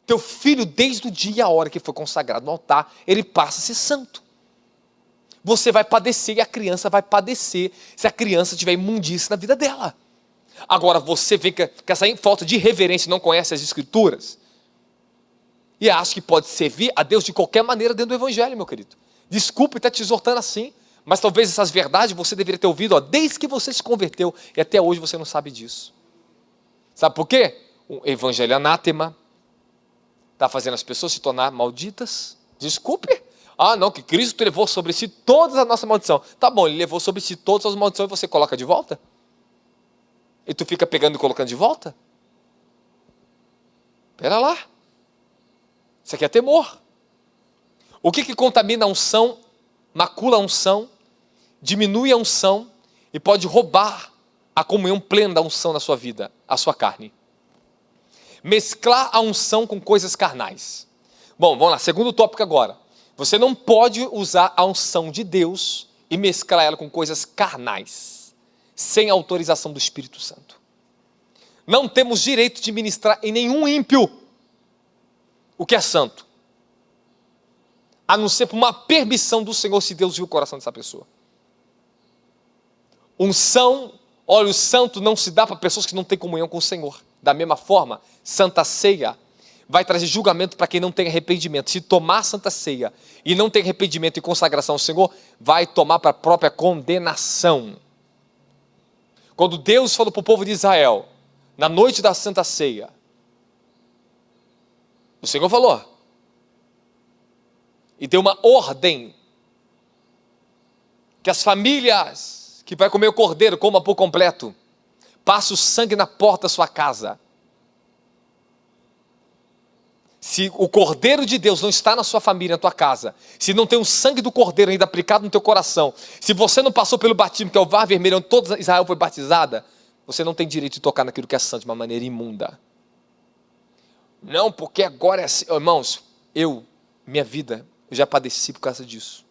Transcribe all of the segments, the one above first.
Teu filho, desde o dia e a hora que foi consagrado no altar, ele passa a ser santo. Você vai padecer e a criança vai padecer se a criança tiver imundície na vida dela. Agora você vê que essa falta de reverência não conhece as escrituras e acha que pode servir a Deus de qualquer maneira dentro do evangelho, meu querido. Desculpe estar te exortando assim, mas talvez essas verdades você deveria ter ouvido desde que você se converteu e até hoje você não sabe disso. Sabe por quê? O evangelho anátema está fazendo as pessoas se tornar malditas. Desculpe. Ah, não, que Cristo levou sobre si toda a nossa maldição. Tá bom, ele levou sobre si todas as maldições e você coloca de volta? E tu fica pegando e colocando de volta? Pera lá. Isso aqui é temor. O que contamina a unção, macula a unção, diminui a unção e pode roubar a comunhão plena da unção na sua vida, a sua carne? Mesclar a unção com coisas carnais. Bom, vamos lá, segundo tópico agora. Você não pode usar a unção de Deus e mesclar ela com coisas carnais, sem autorização do Espírito Santo. Não temos direito de ministrar em nenhum ímpio o que é santo, a não ser por uma permissão do Senhor, se Deus viu o coração dessa pessoa. Unção, óleo santo não se dá para pessoas que não têm comunhão com o Senhor. Da mesma forma, Santa Ceia vai trazer julgamento para quem não tem arrependimento. Se tomar Santa Ceia e não tem arrependimento e consagração ao Senhor, vai tomar para a própria condenação. Quando Deus falou para o povo de Israel, na noite da Santa Ceia, o Senhor falou e deu uma ordem que as famílias que vai comer o cordeiro comam por completo, passe o sangue na porta da sua casa. Se o cordeiro de Deus não está na sua família, na tua casa, se não tem o sangue do cordeiro ainda aplicado no teu coração, se você não passou pelo batismo, que é o var vermelho, onde toda Israel foi batizada, você não tem direito de tocar naquilo que é santo de uma maneira imunda. Não, porque agora é assim. Irmãos, minha vida, eu já padeci por causa disso.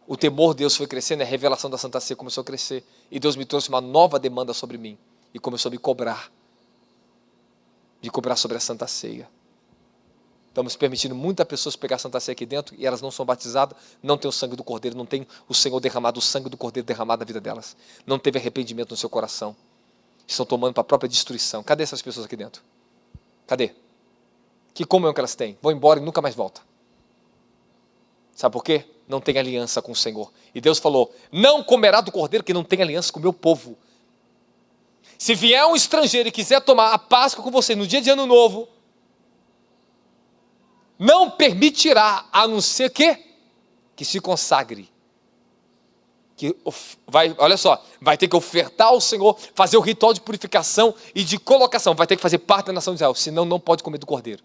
O temor de Deus foi crescendo, a revelação da Santa Ceia começou a crescer, e Deus me trouxe uma nova demanda sobre mim, e começou a me cobrar sobre a Santa Ceia. Estamos permitindo muitas pessoas pegar a Santa Ceia aqui dentro, e elas não são batizadas, não tem o sangue do Cordeiro, não tem o Senhor derramado, o sangue do Cordeiro derramado na vida delas, não teve arrependimento no seu coração, estão tomando para a própria destruição. Cadê essas pessoas aqui dentro? Cadê? Que comunhão que elas têm? Vão embora e nunca mais voltam. Sabe por quê? Não tem aliança com o Senhor. E Deus falou, não comerá do cordeiro que não tem aliança com o meu povo. Se vier um estrangeiro e quiser tomar a Páscoa com você no dia de Ano Novo, não permitirá, a não ser que se consagre. Olha só, vai ter que ofertar ao Senhor, fazer o ritual de purificação e de colocação, vai ter que fazer parte da nação de Israel, senão não pode comer do cordeiro.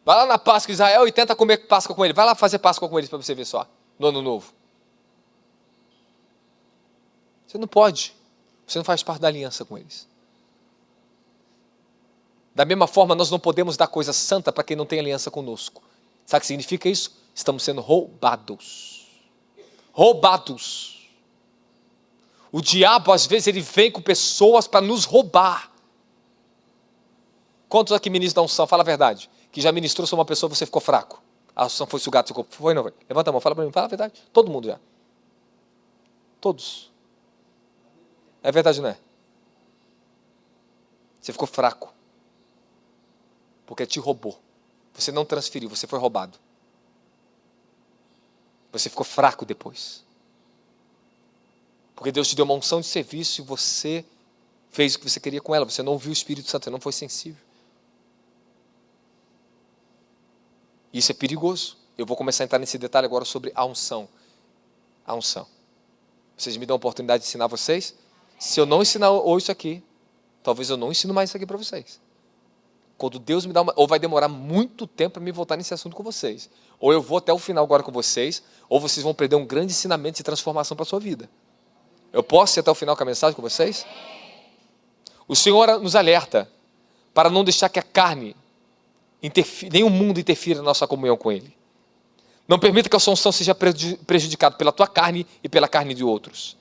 Vai lá na Páscoa de Israel e tenta comer Páscoa com ele. Vai lá fazer Páscoa com eles para você ver só, no Ano Novo. Você não pode. Você não faz parte da aliança com eles. Da mesma forma, nós não podemos dar coisa santa para quem não tem aliança conosco. Sabe o que significa isso? Estamos sendo roubados. Roubados. O diabo, às vezes, ele vem com pessoas para nos roubar. Quantos aqui ministram da unção? Fala a verdade. Que já ministrou sobre uma pessoa, você ficou fraco. A unção foi sugada, foi ou não foi? Levanta a mão, fala para mim, fala a verdade. Todo mundo já. Todos. É verdade, não é? Você ficou fraco. Porque te roubou. Você não transferiu, você foi roubado. Você ficou fraco depois. Porque Deus te deu uma unção de serviço e você fez o que você queria com ela. Você não ouviu o Espírito Santo, você não foi sensível. Isso é perigoso. Eu vou começar a entrar nesse detalhe agora sobre a unção. A unção. Vocês me dão a oportunidade de ensinar vocês? Se eu não ensinar hoje isso aqui, talvez eu não ensino mais isso aqui para vocês. Quando Deus me dá ou vai demorar muito tempo para me voltar nesse assunto com vocês. Ou eu vou até o final agora com vocês, ou vocês vão perder um grande ensinamento de transformação para a sua vida. Eu posso ir até o final com a mensagem com vocês? O Senhor nos alerta para não deixar que a carne, nem o mundo interfira na nossa comunhão com Ele. Não permita que a sua unção seja prejudicada pela tua carne e pela carne de outros.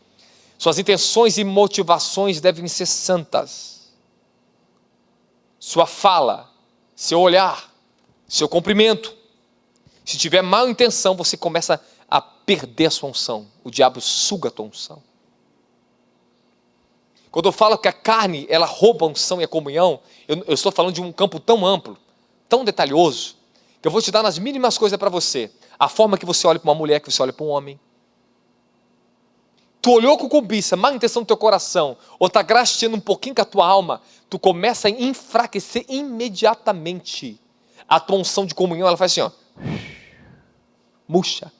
Suas intenções e motivações devem ser santas. sua fala, seu olhar, seu cumprimento. Se tiver má intenção, você começa a perder a sua unção. O diabo suga a tua unção. Quando eu falo que a carne, ela rouba a unção e a comunhão, eu estou falando de um campo tão amplo, tão detalhoso, que eu vou te dar nas mínimas coisas para você. A forma que você olha para uma mulher, que você olha para um homem. Tu olhou com cobiça, má intenção no teu coração, ou está graxeando um pouquinho com a tua alma, tu começa a enfraquecer imediatamente. A tua unção de comunhão, ela faz assim, ó. Murcha.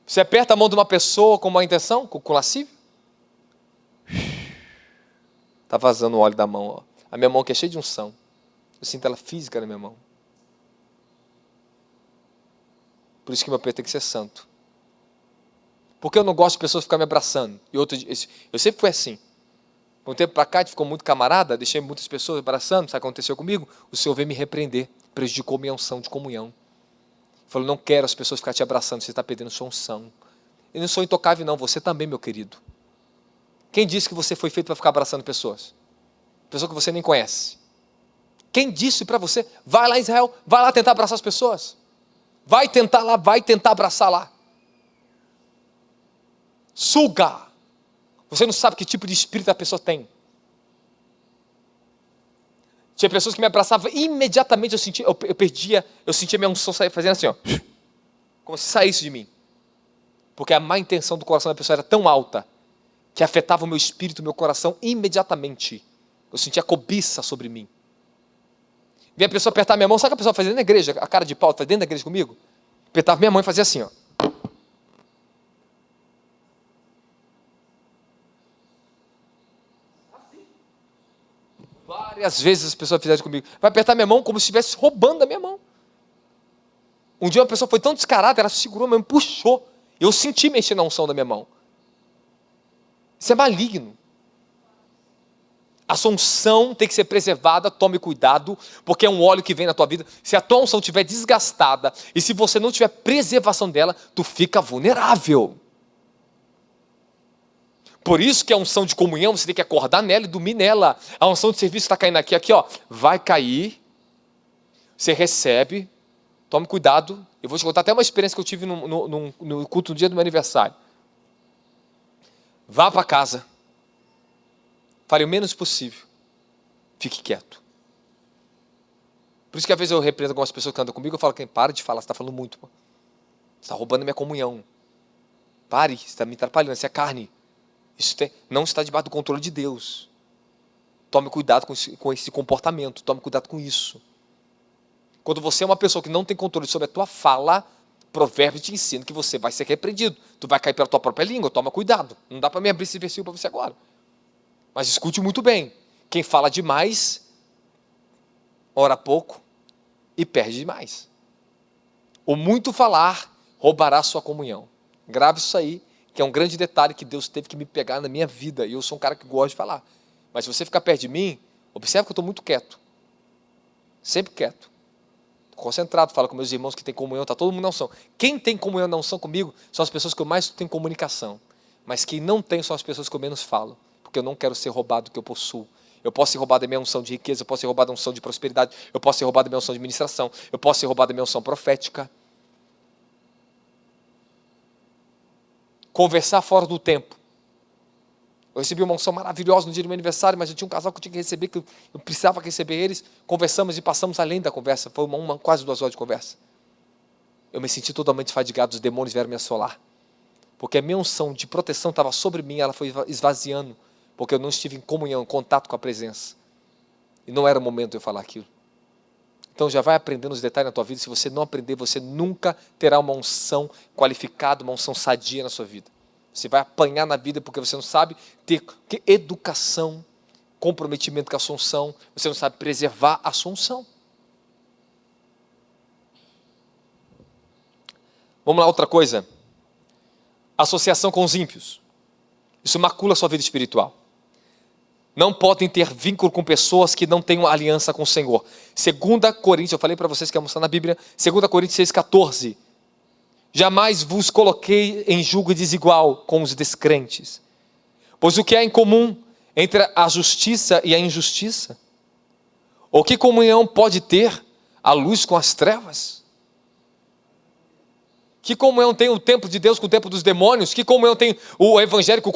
Você aperta a mão de uma pessoa com má intenção, com lascívio? Está vazando o óleo da mão, ó. A minha mão aqui é cheia de unção. Eu sinto ela física na minha mão. Por isso que meu pé tem que ser santo. Porque eu não gosto de pessoas ficarem me abraçando. E outro, eu sempre fui assim. Um tempo para cá, a gente ficou muito camarada, deixei muitas pessoas abraçando, sabe o que aconteceu comigo? O Senhor veio me repreender, prejudicou minha unção de comunhão. Falou, não quero as pessoas ficarem te abraçando, você está perdendo sua unção. Eu não sou intocável não, você também, meu querido. Quem disse que você foi feito para ficar abraçando pessoas? Pessoa que você nem conhece. Quem disse para você, vai lá em Israel, vai lá tentar abraçar as pessoas. Vai tentar lá, vai tentar abraçar lá. Suga. Você não sabe que tipo de espírito a pessoa tem. Tinha pessoas que me abraçavam, imediatamente eu sentia minha unção sair fazendo assim, ó. Como se saísse de mim. Porque a má intenção do coração da pessoa era tão alta, que afetava o meu espírito, o meu coração imediatamente. Eu sentia cobiça sobre mim. Vinha a pessoa apertar minha mão, sabe o que a pessoa fazia dentro da igreja? A cara de pau, fazia dentro da igreja comigo? Apertava minha mão e fazia assim, ó. Várias vezes as pessoas fizeram comigo. Vai apertar minha mão como se estivesse roubando a minha mão. Um dia uma pessoa foi tão descarada, ela segurou, me puxou. Eu senti mexer na unção da minha mão. Isso é maligno. A sua unção tem que ser preservada, tome cuidado, porque é um óleo que vem na tua vida. Se a tua unção estiver desgastada, e se você não tiver preservação dela, tu fica vulnerável. Por isso que a unção de comunhão, você tem que acordar nela e dormir nela. A unção de serviço está caindo aqui, ó, vai cair, você recebe, tome cuidado. Eu vou te contar até uma experiência que eu tive no culto no dia do meu aniversário. Vá para casa, fale o menos possível, fique quieto. Por isso que às vezes eu repreendo algumas pessoas que andam comigo, eu falo, quem para de falar, você está falando muito, pô. Você está roubando a minha comunhão. Pare, você está me atrapalhando, isso é carne. Isso não está debaixo do controle de Deus. Tome cuidado com esse comportamento, tome cuidado com isso. Quando você é uma pessoa que não tem controle sobre a tua fala, Provérbios te ensina que você vai ser repreendido. Tu vai cair pela tua própria língua, toma cuidado. Não dá para me abrir esse versículo para você agora. Mas escute muito bem. Quem fala demais, ora pouco e perde demais. O muito falar roubará a sua comunhão. Grave isso aí, que é um grande detalhe que Deus teve que me pegar na minha vida. E eu sou um cara que gosta de falar. Mas se você ficar perto de mim, observe que eu estou muito quieto. Sempre quieto. Concentrado, falo com meus irmãos que tem comunhão, está todo mundo na unção. Quem tem comunhão na unção comigo são as pessoas que eu mais tenho comunicação. Mas quem não tem são as pessoas que eu menos falo. Porque eu não quero ser roubado do que eu possuo. Eu posso ser roubado da minha unção de riqueza, eu posso ser roubado da unção de prosperidade, eu posso ser roubado da minha unção de ministração, eu posso ser roubado da minha unção profética. Conversar fora do tempo. Eu recebi uma unção maravilhosa no dia do meu aniversário, mas eu tinha um casal que eu tinha que receber, que eu precisava receber eles. Conversamos e passamos além da conversa. Foi quase 2 horas de conversa. Eu me senti totalmente fadigado, os demônios vieram me assolar. Porque a minha unção de proteção estava sobre mim, ela foi esvaziando. Porque eu não estive em comunhão, em contato com a presença. E não era o momento de eu falar aquilo. Então já vai aprendendo os detalhes na tua vida. Se você não aprender, você nunca terá uma unção qualificada, uma unção sadia na sua vida. Você vai apanhar na vida porque você não sabe ter educação, comprometimento com a sua unção, você não sabe preservar a sua unção. Vamos lá, outra coisa. Associação com os ímpios. Isso macula a sua vida espiritual. Não podem ter vínculo com pessoas que não tenham aliança com o Senhor. 2 Coríntios, eu falei para vocês que ia mostrar na Bíblia, 2 Coríntios 6,14. Jamais vos coloquei em julgo desigual com os descrentes. Pois o que há em comum entre a justiça e a injustiça? Ou que comunhão pode ter a luz com as trevas? Que comunhão tem o tempo de Deus com o tempo dos demônios? Que comunhão tem o evangelho com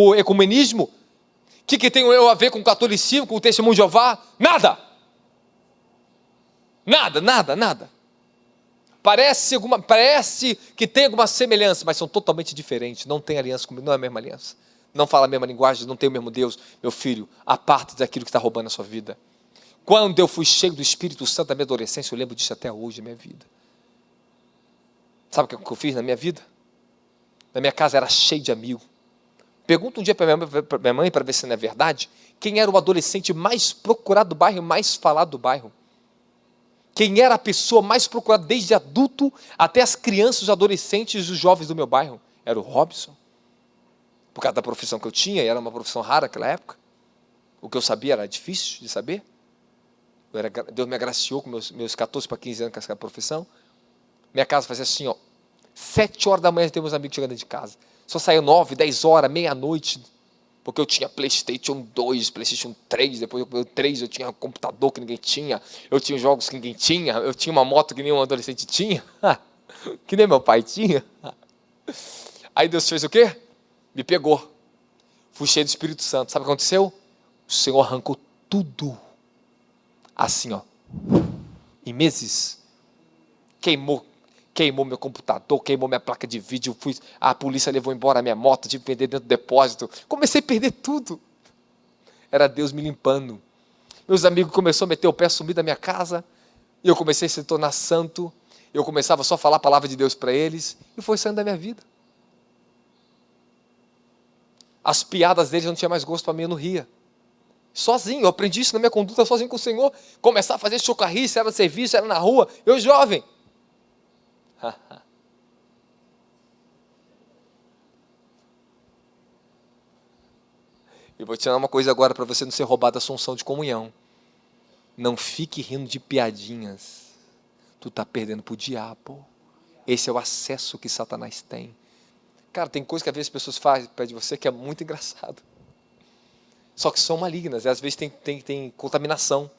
o ecumenismo? O que tem eu a ver com o catolicismo, com o testemunho de Jeová? Nada! Nada. Parece que tem alguma semelhança, mas são totalmente diferentes. Não tem aliança comigo, não é a mesma aliança. Não fala a mesma linguagem, não tem o mesmo Deus. Meu filho, aparte daquilo que está roubando a sua vida. Quando eu fui cheio do Espírito Santo da minha adolescência, eu lembro disso até hoje, na minha vida. Sabe o que eu fiz na minha vida? Na minha casa era cheio de amigos. Pergunta um dia para minha mãe, para ver se não é verdade, quem era o adolescente mais procurado do bairro, mais falado do bairro. Quem era a pessoa mais procurada desde adulto até as crianças, os adolescentes e os jovens do meu bairro? Era o Robson. Por causa da profissão que eu tinha, e era uma profissão rara naquela época. O que eu sabia era difícil de saber. Deus me agraciou com meus 14 para 15 anos com essa profissão. Minha casa fazia assim, 7 horas da manhã tem meus amigos chegando dentro de casa. Só saía 9, 10 horas, meia-noite, porque eu tinha PlayStation 2, PlayStation 3, depois do 3 eu tinha um computador que ninguém tinha, eu tinha jogos que ninguém tinha, eu tinha uma moto que nenhum adolescente tinha, que nem meu pai tinha. Aí Deus fez o quê? Me pegou. Fui cheio do Espírito Santo. Sabe o que aconteceu? O Senhor arrancou tudo. Assim, em meses. Queimou meu computador, queimou minha placa de vídeo, a polícia levou embora a minha moto, tive que vender dentro do depósito. Comecei a perder tudo. Era Deus me limpando. Meus amigos começaram a meter o pé, sumir da minha casa, e eu comecei a se tornar santo. Eu começava só a falar a palavra de Deus para eles, e foi saindo da minha vida. As piadas deles não tinham mais gosto para mim, eu não ria. Sozinho, eu aprendi isso na minha conduta, sozinho com o Senhor. Começar a fazer chocarrice, era no serviço, era na rua, eu jovem. E vou te ensinar uma coisa agora para você não ser roubado da assunção de comunhão. Não fique rindo de piadinhas. Tu está perdendo para o diabo. Esse é o acesso que Satanás tem. Cara, tem coisa que às vezes as pessoas fazem perto de você que é muito engraçado. Só que são malignas, e às vezes tem contaminação.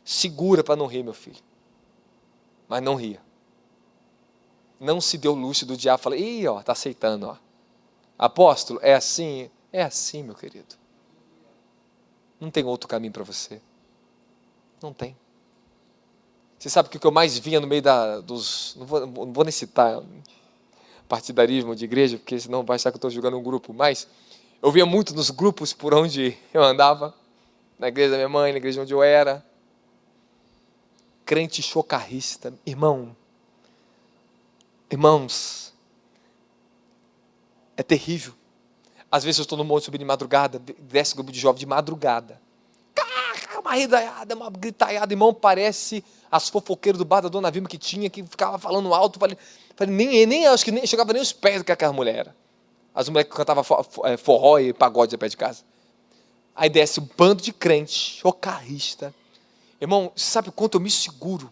Segura para não rir, meu filho. Mas não ria. Não se deu luxo do diabo. Fala, está aceitando. Apóstolo, é assim, meu querido. Não tem outro caminho para você. Não tem. Você sabe que o que eu mais via no meio dos... Não vou nem citar partidarismo de igreja, porque senão vai achar que eu estou jogando um grupo. Mas eu via muito nos grupos por onde eu andava. Na igreja da minha mãe, na igreja onde eu era. Crente chocarrista. Irmãos, é terrível. Às vezes eu estou no monte subindo de madrugada, desce um grupo de jovens de madrugada. Uma ridaiada, uma gritaiada, irmão, parece as fofoqueiras do bar da Dona Vilma que tinha, que ficava falando alto. Falei, acho que nem chegava nem os pés do que aquela mulher era. As mulheres que cantavam forró e pagode perto de casa. Aí desce um bando de crente, chocarrista. Irmão, sabe o quanto eu me seguro?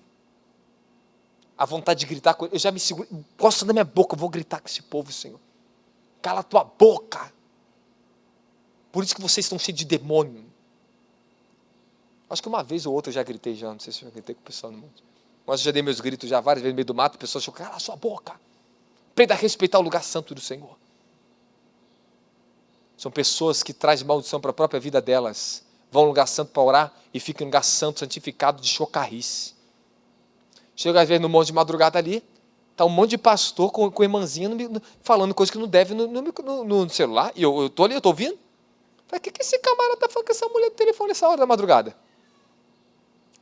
A vontade de gritar, eu já me seguro, gosto da minha boca, eu vou gritar com esse povo, Senhor. Cala a tua boca. Por isso que vocês estão cheios de demônio. Acho que uma vez ou outra eu já gritei, não sei se eu já gritei com o pessoal no monte. Mas eu já dei meus gritos já várias vezes no meio do mato, a pessoa achou, cala a sua boca. Aprenda a respeitar o lugar santo do Senhor. São pessoas que trazem maldição para a própria vida delas. Vão ao lugar santo para orar e ficam em lugar santo, santificado de chocarrice. Chega às vezes no monte de madrugada ali, está um monte de pastor com irmãzinha falando coisas que não deve no celular, e eu estou ali, eu estou ouvindo. Falei, o que esse camarada está falando com essa mulher do telefone nessa hora da madrugada?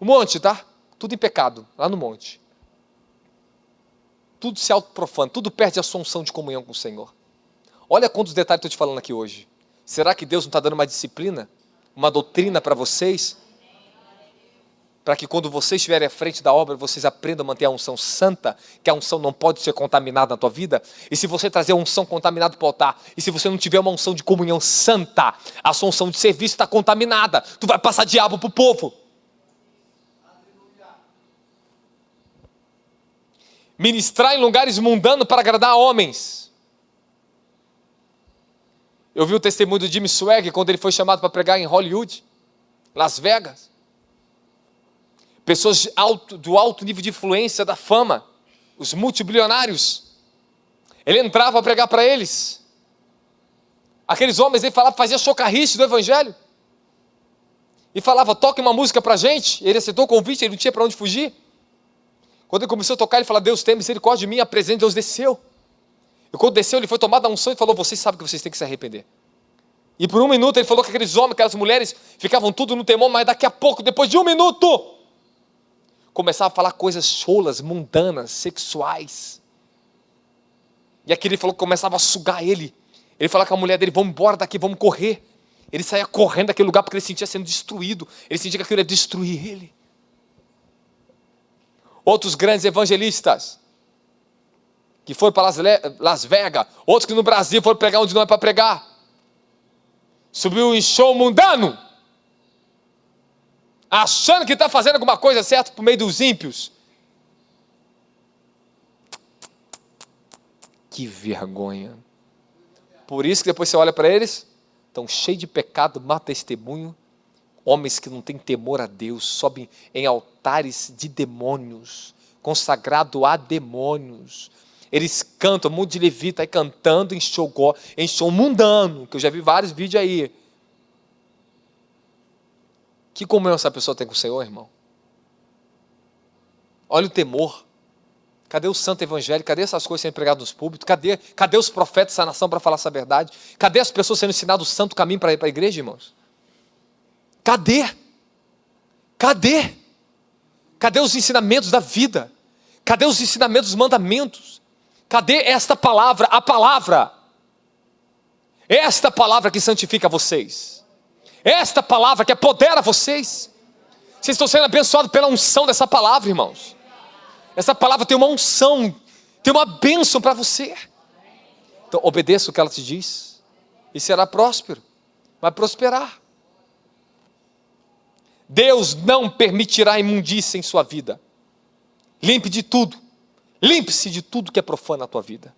Um monte, tá? Tudo em pecado, lá no monte. Tudo se autoprofana, tudo perde a assunção de comunhão com o Senhor. Olha quantos detalhes estou te falando aqui hoje. Será que Deus não está dando uma disciplina, uma doutrina para vocês? Para que quando vocês estiverem à frente da obra, vocês aprendam a manter a unção santa, que a unção não pode ser contaminada na tua vida. E se você trazer a unção contaminada para o altar, e se você não tiver uma unção de comunhão santa, a sua unção de serviço está contaminada, tu vai passar diabo para o povo. Ministrar em lugares mundanos para agradar a homens. Eu vi o testemunho do Jimmy Swagg quando ele foi chamado para pregar em Hollywood, Las Vegas. Pessoas do alto nível de influência, da fama, os multibilionários. Ele entrava para pregar para eles. Aqueles homens, ele falava, fazia chocarrice do evangelho. E falava, toque uma música para a gente. Ele aceitou o convite, ele não tinha para onde fugir. Quando ele começou a tocar, ele falou, Deus tem misericórdia de mim, apresente, Deus desceu. E quando desceu, ele foi tomado a unção e falou, vocês sabem que vocês têm que se arrepender. E por 1 minuto ele falou que aqueles homens, aquelas mulheres, ficavam tudo no temor, mas daqui a pouco, depois de 1 minuto, começava a falar coisas cholas, mundanas, sexuais. E aquele falou que começava a sugar ele. Ele falava com a mulher dele, vamos embora daqui, vamos correr. Ele saía correndo daquele lugar porque ele sentia sendo destruído. Ele sentia que aquilo ia destruir ele. Outros grandes evangelistas que foram para Las Vegas, outros que no Brasil foram pregar onde não é para pregar. Subiu em show mundano, achando que está fazendo alguma coisa certa por meio dos ímpios. Que vergonha. Por isso que depois você olha para eles, estão cheios de pecado, má testemunho, homens que não têm temor a Deus, sobem em altares de demônios, consagrado a demônios. Eles cantam, um monte de levita aí cantando em show mundano, que eu já vi vários vídeos aí. Que comunhão essa pessoa tem com o Senhor, irmão? Olha o temor. Cadê o santo evangelho? Cadê essas coisas sendo pregadas nos púlpitos? Cadê os profetas dessa nação para falar essa verdade? Cadê as pessoas sendo ensinadas o santo caminho para ir para a igreja, irmãos? Cadê? Cadê? Cadê os ensinamentos da vida? Cadê os ensinamentos dos mandamentos? Cadê esta palavra, a palavra? Esta palavra que santifica vocês. Esta palavra que apodera vocês. Vocês estão sendo abençoados pela unção dessa palavra, irmãos. Essa palavra tem uma unção, tem uma bênção para você. Então obedeça o que ela te diz e será próspero, vai prosperar. Deus não permitirá imundícia em sua vida. Limpe de tudo. Limpe-se de tudo que é profano na tua vida.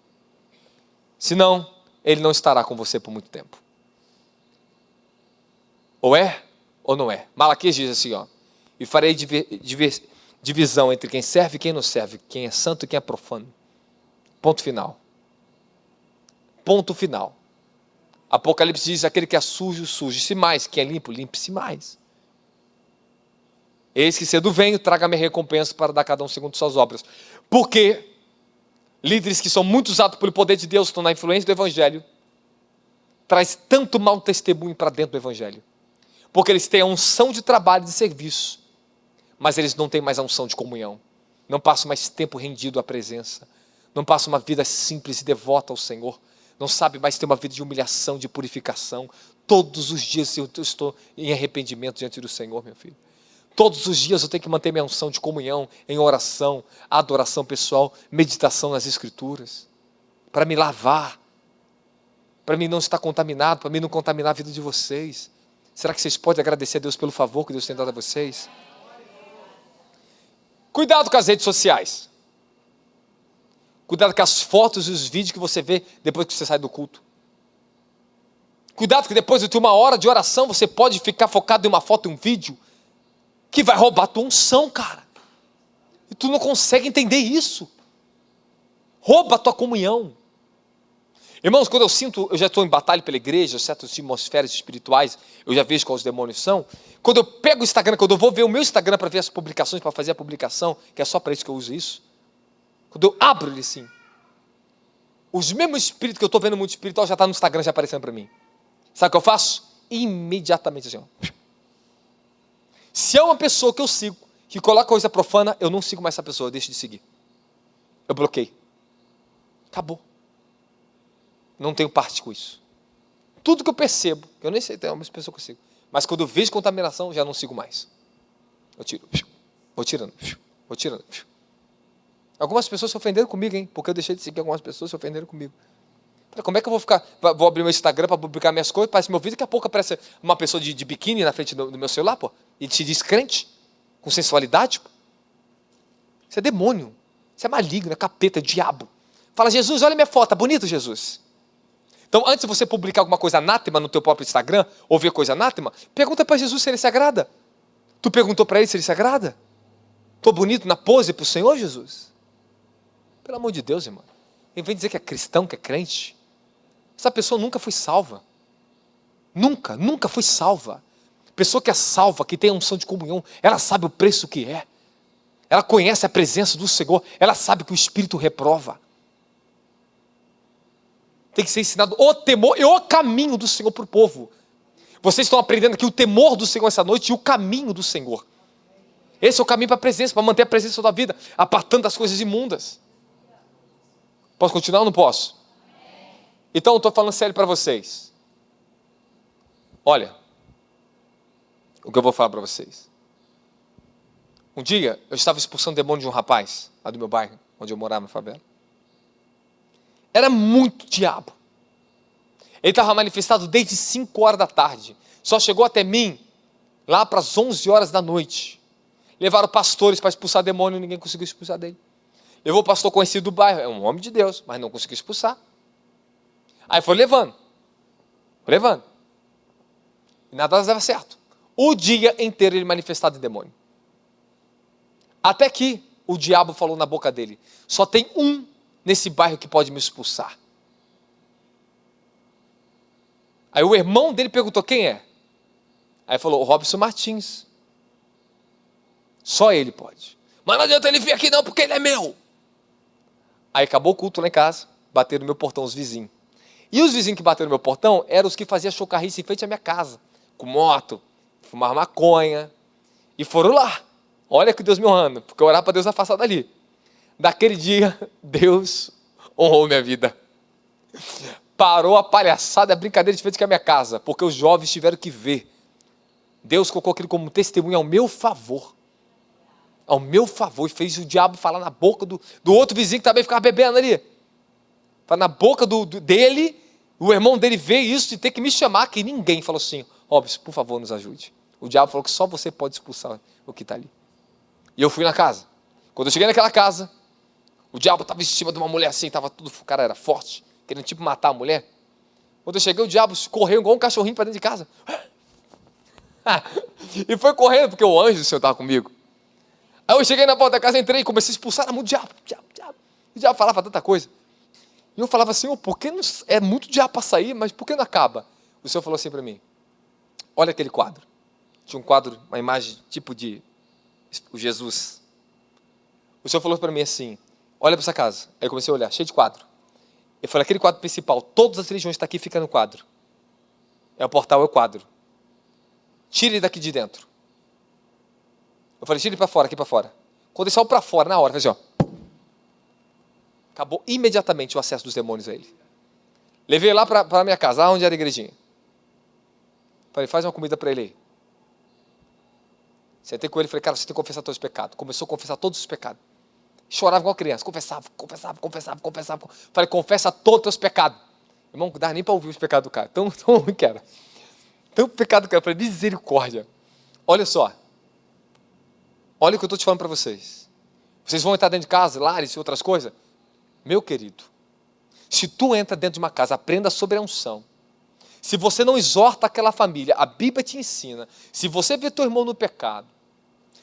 Senão, Ele não estará com você por muito tempo. Ou é, ou não é. Malaquias diz assim, ó. E farei divisão entre quem serve e quem não serve. Quem é santo e quem é profano. Ponto final. Ponto final. Apocalipse diz, aquele que é sujo, suje-se mais. Quem é limpo, limpe-se mais. Eis que cedo venho, traga minha recompensa para dar cada um segundo suas obras. Porque líderes que são muito usados pelo poder de Deus, estão na influência do Evangelho, traz tanto mau testemunho para dentro do Evangelho. Porque eles têm a unção de trabalho e de serviço, mas eles não têm mais a unção de comunhão. Não passam mais tempo rendido à presença. Não passam uma vida simples e devota ao Senhor. Não sabe mais ter uma vida de humilhação, de purificação. Todos os dias eu estou em arrependimento diante do Senhor, meu filho. Todos os dias eu tenho que manter minha unção de comunhão, em oração, adoração pessoal, meditação nas Escrituras, para me lavar, para mim não estar contaminado, para mim não contaminar a vida de vocês. Será que vocês podem agradecer a Deus pelo favor que Deus tem dado a vocês? Cuidado com as redes sociais. Cuidado com as fotos e os vídeos que você vê depois que você sai do culto. Cuidado que depois de 1 hora de oração você pode ficar focado em uma foto e um vídeo que vai roubar a tua unção, cara. E tu não consegue entender isso. Rouba a tua comunhão. Irmãos, quando eu já estou em batalha pela igreja, certas atmosferas espirituais, eu já vejo quais os demônios são. Quando eu pego o Instagram, quando eu vou ver o meu Instagram para ver as publicações, para fazer a publicação, que é só para isso que eu uso isso. Quando eu abro ele assim, os mesmos espíritos que eu estou vendo no mundo espiritual já está no Instagram, já aparecendo para mim. Sabe o que eu faço? Imediatamente assim, ó. Se é uma pessoa que eu sigo, que coloca coisa profana, eu não sigo mais essa pessoa, eu deixo de seguir. Eu bloqueio. Acabou. Não tenho parte com isso. Tudo que eu percebo, eu nem sei, tem uma pessoa que eu sigo, mas quando eu vejo contaminação, já não sigo mais. Eu tiro. Vou tirando. Vou tirando. Algumas pessoas se ofenderam comigo, hein? Porque eu deixei de seguir algumas pessoas se ofenderam comigo. Como é que eu vou abrir meu Instagram para publicar minhas coisas, parece meu vídeo, daqui a pouco aparece uma pessoa de biquíni na frente do meu celular, pô, e se diz crente, com sensualidade, pô. Isso é demônio, isso é maligno, é capeta, é diabo. Fala, Jesus, olha minha foto, tá bonito, Jesus? Então, antes de você publicar alguma coisa anátema no teu próprio Instagram, ou ver coisa anátema, pergunta para Jesus se ele se agrada. Tu perguntou para ele se ele se agrada? Estou bonito na pose para o Senhor, Jesus? Pelo amor de Deus, irmão. Ele vem dizer que é cristão, que é crente. Essa pessoa nunca foi salva. Nunca foi salva. Pessoa que é salva, que tem a unção de comunhão, ela sabe o preço que é. Ela conhece a presença do Senhor, ela sabe que o Espírito reprova. Tem que ser ensinado o temor e o caminho do Senhor para o povo. Vocês estão aprendendo aqui o temor do Senhor essa noite e o caminho do Senhor. Esse é o caminho para a presença, para manter a presença da vida, apartando das coisas imundas. Posso continuar ou não posso? Então eu estou falando sério para vocês. Olha, o que eu vou falar para vocês. Um dia, eu estava expulsando demônio de um rapaz, lá do meu bairro, onde eu morava, na favela. Era muito diabo. Ele estava manifestado desde 5 horas da tarde. Só chegou até mim lá para as 11 horas da noite. Levaram pastores para expulsar demônio, ninguém conseguiu expulsar dele. Levou o pastor conhecido do bairro, é um homem de Deus, mas não conseguiu expulsar. Aí foi levando. E nada dava certo. O dia inteiro ele manifestado em demônio. Até que o diabo falou na boca dele: só tem um nesse bairro que pode me expulsar. Aí o irmão dele perguntou: quem é? Aí falou: o Robson Martins. Só ele pode. Mas não adianta ele vir aqui não, porque ele é meu. Aí acabou o culto lá em casa, bateram no meu portão os vizinhos. E os vizinhos que bateram no meu portão eram os que faziam chocarrice em frente à minha casa, com moto, fumavam maconha, e foram lá. Olha que Deus me honrando, porque eu orava para Deus afastar dali. Daquele dia, Deus honrou minha vida. Parou a palhaçada, a brincadeira de frente com a minha casa, porque os jovens tiveram que ver. Deus colocou aquilo como testemunho ao meu favor. Ao meu favor, e fez o diabo falar na boca do outro vizinho que também ficava bebendo ali. Falar na boca dele, o irmão dele vê isso e ter que me chamar, que ninguém falou assim: Robson, por favor, nos ajude. O diabo falou que só você pode expulsar o que está ali. E eu fui na casa. Quando eu cheguei naquela casa, o diabo estava em cima de uma mulher assim, o cara era forte, querendo tipo matar a mulher. Quando eu cheguei, o diabo correu igual um cachorrinho para dentro de casa. E foi correndo, porque o anjo do Senhor estava comigo. Aí eu cheguei na porta da casa, entrei e comecei a expulsar o diabo. O diabo falava tanta coisa. E eu falava assim: por que não, é muito diabo para sair, mas por que não acaba? O Senhor falou assim para mim: olha aquele quadro. Tinha um quadro, uma imagem tipo de o Jesus. O Senhor falou para mim assim: olha para essa casa. Aí eu comecei a olhar, cheio de quadro. Eu falei: aquele quadro principal, todas as religiões estão aqui, fica no quadro. É o portal, é o quadro. Tire ele daqui de dentro. Eu falei: tire ele para fora, aqui para fora. Quando ele saiu para fora, na hora, fez assim, ó. Acabou imediatamente o acesso dos demônios a ele. Levei lá para a minha casa, lá onde era a igrejinha. Falei: faz uma comida para ele aí. Sentei com ele e falei: cara, você tem que confessar todos os pecados. Começou a confessar todos os pecados. Chorava igual criança, confessava. Falei: confessa todos os teus pecados. Irmão, não dava nem para ouvir os pecados do cara. Tão ruim que era. Tão pecado que era. Falei: misericórdia. Olha só. Olha o que eu estou te falando para vocês. Vocês vão entrar dentro de casa, lares e outras coisas. Meu querido, se tu entra dentro de uma casa, aprenda sobre a unção. Se você não exorta aquela família, a Bíblia te ensina. Se você vê teu irmão no pecado,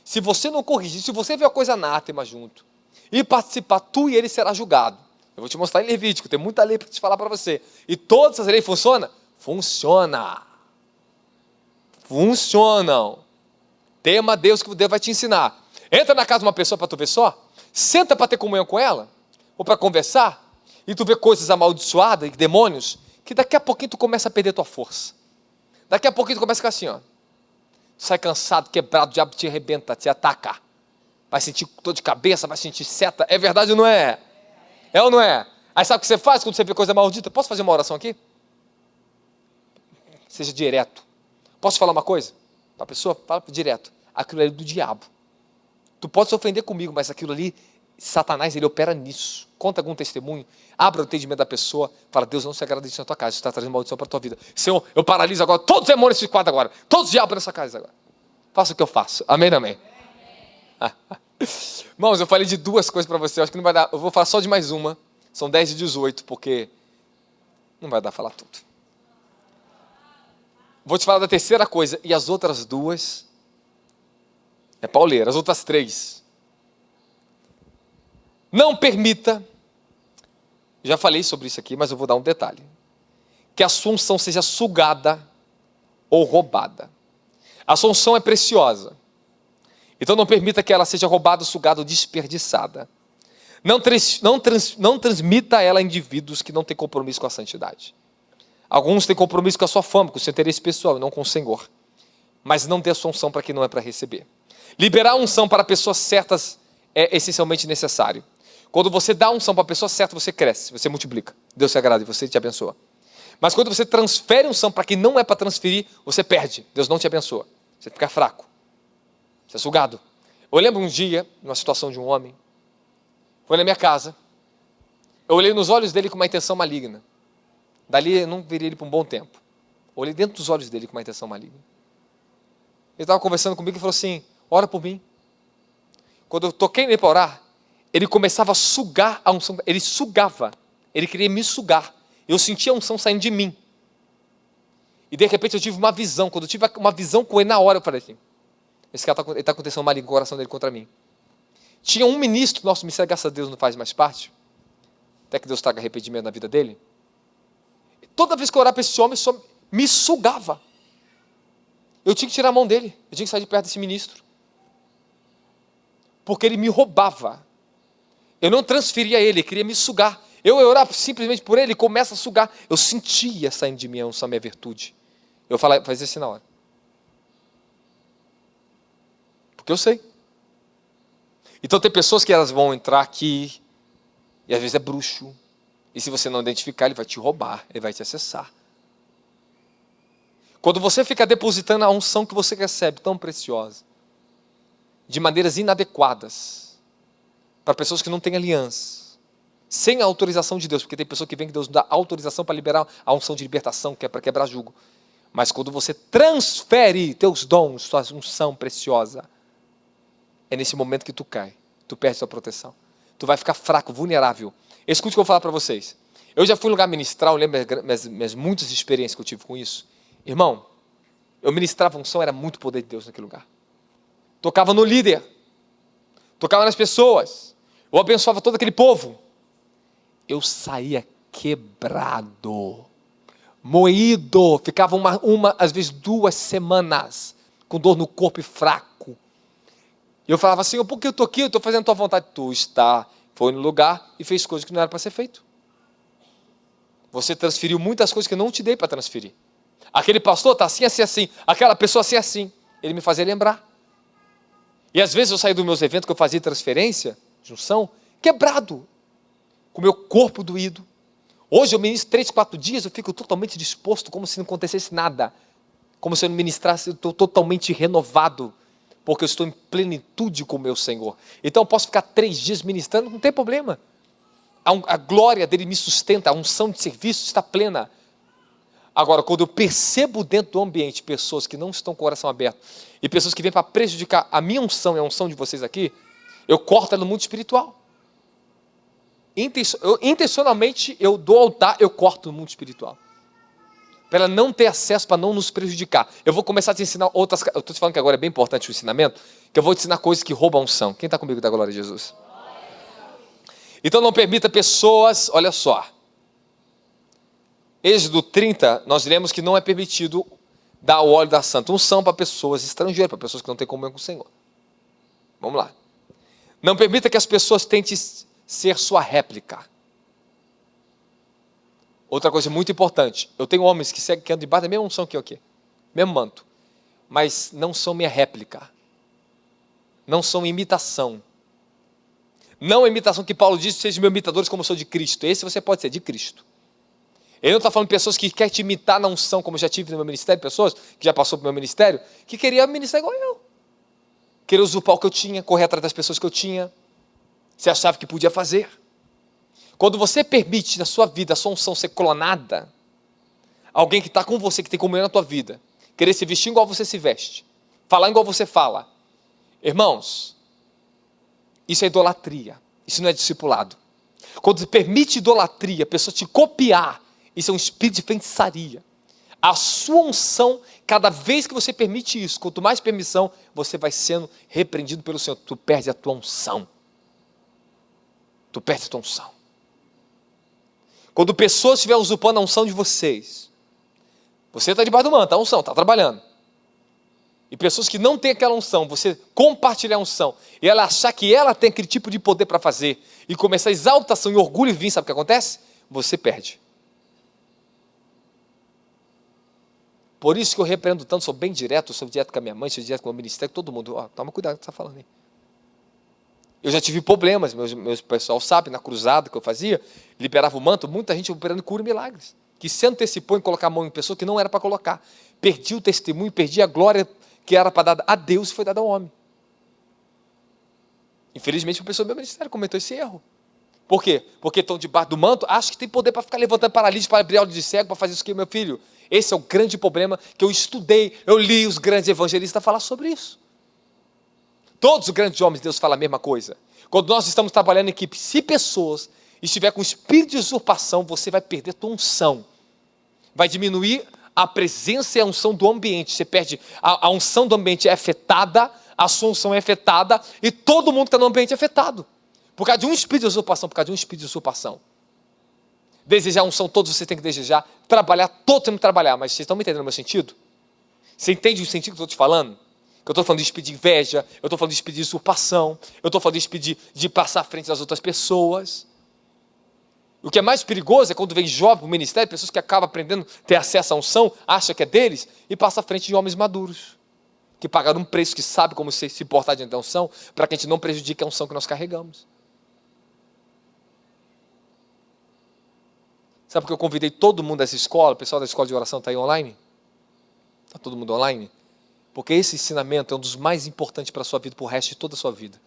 se você não corrigir, se você vê a coisa anátema junto, e participar, tu e ele será julgado. Eu vou te mostrar em Levítico, tem muita lei para te falar para você. E todas essas leis funcionam? Funcionam. Tema Deus que Deus vai te ensinar. Entra na casa de uma pessoa para tu ver só, senta para ter comunhão com ela, ou para conversar, e tu vê coisas amaldiçoadas, demônios, que daqui a pouquinho tu começa a perder tua força. Daqui a pouquinho tu começa a ficar assim, ó. Sai cansado, quebrado, o diabo te arrebenta, te ataca. Vai sentir dor de cabeça, vai sentir seta. É verdade ou não é? É ou não é? Aí sabe o que você faz quando você vê coisa maldita? Posso fazer uma oração aqui? Seja direto. Posso falar uma coisa? Para a pessoa, fala direto. Aquilo ali é do diabo. Tu pode se ofender comigo, mas aquilo ali, Satanás, ele opera nisso. Conta algum testemunho, abra o entendimento da pessoa, fala: Deus não se agrada disso na tua casa, isso está trazendo maldição para a tua vida. Senhor, eu paraliso agora todos os demônios nesse quadro agora, todos os diabos nessa casa agora. Faça o que eu faço. Amém, amém. Irmãos, eu falei de 2 coisas para você, acho que não vai dar, eu vou falar só de mais uma, são 10 e 18, porque Não vai dar para falar tudo. Vou te falar da terceira coisa, e as outras duas é pauleira, as outras três. Não permita, já falei sobre isso aqui, mas eu vou dar um detalhe, que a sua unção seja sugada ou roubada. A sua unção é preciosa, então não permita que ela seja roubada, sugada ou desperdiçada. Não transmita ela a indivíduos que não têm compromisso com a santidade. Alguns têm compromisso com a sua fama, com o seu interesse pessoal, e não com o Senhor. Mas não dê a sua unção para quem não é para receber. Liberar a unção para pessoas certas é essencialmente necessário. Quando você dá a unção para a pessoa certa, você cresce, você multiplica. Deus se agrada e você te abençoa. Mas quando você transfere a unção para quem não é para transferir, você perde. Deus não te abençoa. Você fica fraco. Você é sugado. Eu lembro um dia, numa situação de um homem, foi na minha casa, eu olhei nos olhos dele com uma intenção maligna. Dali eu não veria ele por um bom tempo. Olhei dentro dos olhos dele com uma intenção maligna. Ele estava conversando comigo e falou assim, ora por mim. Quando eu toquei nele para orar, ele começava a sugar a unção, ele sugava, ele queria me sugar. Eu sentia a unção saindo de mim. E de repente eu tive uma visão, quando eu tive uma visão com ele na hora, eu falei assim, esse cara está com intenção maligna, o coração dele contra mim. Tinha um ministro, nosso ministério, graças a Deus, não faz mais parte, até que Deus traga arrependimento na vida dele. Toda vez que eu orava para esse homem, só me sugava. Eu tinha que tirar a mão dele, eu tinha que sair de perto desse ministro. Porque ele me roubava. Eu não transferia ele queria me sugar. Eu orava simplesmente por ele, ele começa a sugar. Eu sentia saindo de mim a unção, a minha virtude. Eu fazia assim na hora. Porque eu sei. Então tem pessoas que elas vão entrar aqui, e às vezes é bruxo. E se você não identificar, ele vai te roubar, ele vai te acessar. Quando você fica depositando a unção que você recebe, tão preciosa, de maneiras inadequadas, para pessoas que não têm aliança, sem a autorização de Deus, porque tem pessoa que vem que Deus dá autorização para liberar a unção de libertação, que é para quebrar jugo. Mas quando você transfere teus dons, sua unção preciosa, é nesse momento que tu cai, tu perde sua proteção. Tu vai ficar fraco, vulnerável. Escute o que eu vou falar para vocês. Eu já fui em lugar ministrar, eu lembro minhas muitas experiências que eu tive com isso. Irmão, eu ministrava unção, era muito poder de Deus naquele lugar. Tocava no líder, tocava nas pessoas, eu abençoava todo aquele povo. Eu saía quebrado, moído, ficava às vezes 2 semanas, com dor no corpo e fraco. E eu falava assim, por que eu estou aqui? Eu estou fazendo a tua vontade. Tu foi no lugar e fez coisas que não era para ser feito. Você transferiu muitas coisas que eu não te dei para transferir. Aquele pastor está assim, assim, assim. Aquela pessoa assim, assim. Ele me fazia lembrar. E às vezes eu saí dos meus eventos que eu fazia transferência, junção, quebrado. Com o meu corpo doído. Hoje eu ministro 3, 4 dias, eu fico totalmente disposto, como se não acontecesse nada. Como se eu não ministrasse, eu estou totalmente renovado. Porque eu estou em plenitude com o meu Senhor. Então eu posso ficar 3 dias ministrando, não tem problema. A glória dele me sustenta, a unção de serviço está plena. Agora, quando eu percebo dentro do ambiente pessoas que não estão com o coração aberto, e pessoas que vêm para prejudicar a minha unção e a unção de vocês aqui, eu corto ela no mundo espiritual. Intencionalmente, eu dou altar, eu corto no mundo espiritual. Para ela não ter acesso, para não nos prejudicar. Eu vou começar a te ensinar outras... Eu estou te falando que agora é bem importante o ensinamento, que eu vou te ensinar coisas que roubam a unção. Quem está comigo da glória de Jesus? Então não permita pessoas... Olha só. Êxodo 30, nós lemos que não é permitido dar o óleo da santa unção para pessoas estrangeiras, para pessoas que não têm comunhão com o Senhor. Vamos lá. Não permita que as pessoas tentem ser sua réplica. Outra coisa muito importante, eu tenho homens que andam debaixo da mesma unção que eu aqui, mesmo manto, mas não são minha réplica, não são imitação. Não é imitação que Paulo diz, sejam meus imitadores como eu sou de Cristo. Esse você pode ser, de Cristo. Ele não está falando de pessoas que querem te imitar na unção, como eu já tive no meu ministério, pessoas que já passou pelo meu ministério, que queriam ministrar igual eu. Queria usurpar o que eu tinha, correr atrás das pessoas que eu tinha, você achava que podia fazer. Quando você permite na sua vida a sua unção ser clonada, alguém que está com você, que tem comunhão na tua vida, querer se vestir igual você se veste, falar igual você fala, irmãos, isso é idolatria, isso não é discipulado. Quando você permite idolatria, a pessoa te copiar, Isso é um espírito de feitiçaria. A sua unção, cada vez que você permite isso, quanto mais permissão, você vai sendo repreendido pelo Senhor. Tu perde a tua unção. Tu perde a tua unção. Quando pessoas estiverem usurpando a unção de vocês, você está debaixo do manto, a unção, está trabalhando. E pessoas que não têm aquela unção, você compartilhar a unção, e ela achar que ela tem aquele tipo de poder para fazer, e começar a exaltação e orgulho vir, sabe o que acontece? Você perde. Por isso que eu repreendo tanto, sou bem direto, sou direto com a minha mãe, sou direto com o meu ministério, todo mundo, toma cuidado com o que você está falando aí. Eu já tive problemas, meus pessoal sabe, na cruzada que eu fazia, liberava o manto, muita gente operando cura e milagres, que se antecipou em colocar a mão em pessoa que não era para colocar. Perdi o testemunho, perdi a glória que era para dar a Deus e foi dada ao homem. Infelizmente, uma pessoa do meu ministério cometeu esse erro. Por quê? Porque estão debaixo do manto, acham que tem poder para ficar levantando paralítico, para abrir olhos de cego, para fazer isso aqui, meu filho. Esse é o grande problema que eu estudei, eu li os grandes evangelistas falar sobre isso. Todos os grandes homens de Deus falam a mesma coisa. Quando nós estamos trabalhando em equipe, se pessoas estiver com espírito de usurpação, você vai perder a tua unção. Vai diminuir a presença e a unção do ambiente. Você perde, a unção do ambiente é afetada, a sua unção é afetada, e todo mundo que está no ambiente é afetado. Por causa de um espírito de usurpação, por causa de um espírito de usurpação. Desejar a unção, todos vocês têm que desejar. Trabalhar, todos têm que trabalhar. Mas vocês estão me entendendo o meu sentido? Você entende o sentido que eu estou te falando? Eu estou falando de espírito de inveja, eu estou falando de espírito de usurpação, eu estou falando de espírito de passar à frente das outras pessoas. O que é mais perigoso é quando vem jovem para o ministério, pessoas que acabam aprendendo a ter acesso à unção, acham que é deles, e passa à frente de homens maduros, que pagaram um preço, que sabe como se portar diante da unção, para que a gente não prejudique a unção que nós carregamos. Sabe por que eu convidei todo mundo dessa escola, o pessoal da escola de oração está aí online? Está todo mundo online? Porque esse ensinamento é um dos mais importantes para a sua vida, para o resto de toda a sua vida.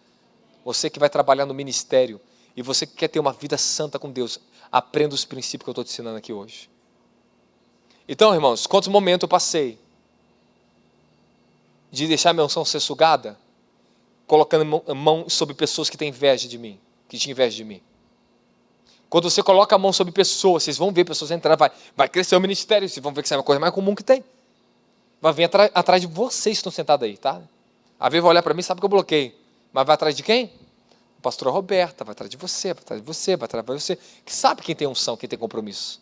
Você que vai trabalhar no ministério e você que quer ter uma vida santa com Deus, aprenda os princípios que eu estou te ensinando aqui hoje. Então, irmãos, quantos momentos eu passei de deixar minha unção ser sugada, colocando a mão sobre pessoas que têm inveja de mim, que tinham inveja de mim. Quando você coloca a mão sobre pessoas, vocês vão ver pessoas entrar, vai crescer o ministério, vocês vão ver que isso é uma coisa mais comum que tem. Vai vir atrás de vocês que estão sentados aí, tá? A Viva vai olhar para mim, sabe que eu bloqueei. Mas vai atrás de quem? A pastora Roberta, vai atrás de você, vai atrás de você, vai atrás de você. Que sabe quem tem unção, quem tem compromisso.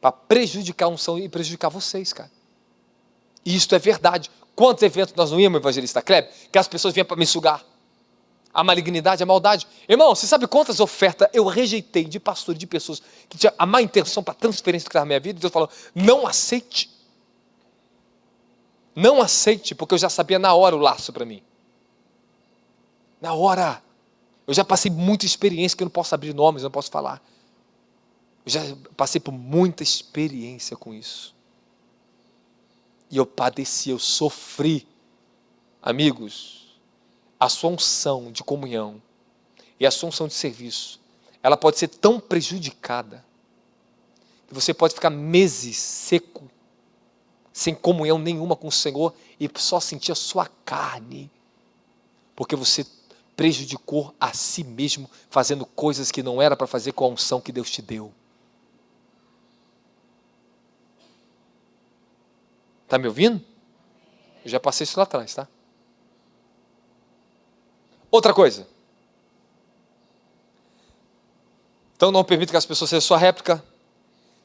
Para prejudicar a unção e prejudicar vocês, cara. E isto é verdade. Quantos eventos nós não íamos, evangelista Kleber, que as pessoas vinham para me sugar? A malignidade, a maldade. Irmão, você sabe quantas ofertas eu rejeitei de pastor, de pessoas que tinham a má intenção para transferência do que estava na minha vida? Deus falou, não aceite. Não aceite, porque eu já sabia na hora o laço para mim. Na hora. Eu já passei muita experiência, que eu não posso abrir nomes, não posso falar. Eu já passei por muita experiência com isso. E eu padeci, eu sofri. Amigos, a sua unção de comunhão e a sua unção de serviço, ela pode ser tão prejudicada que você pode ficar meses seco, sem comunhão nenhuma com o Senhor e só sentir a sua carne, porque você prejudicou a si mesmo fazendo coisas que não era para fazer com a unção que Deus te deu. Está me ouvindo? Eu já passei isso lá atrás, tá? Outra coisa. Então não permita que as pessoas sejam sua réplica.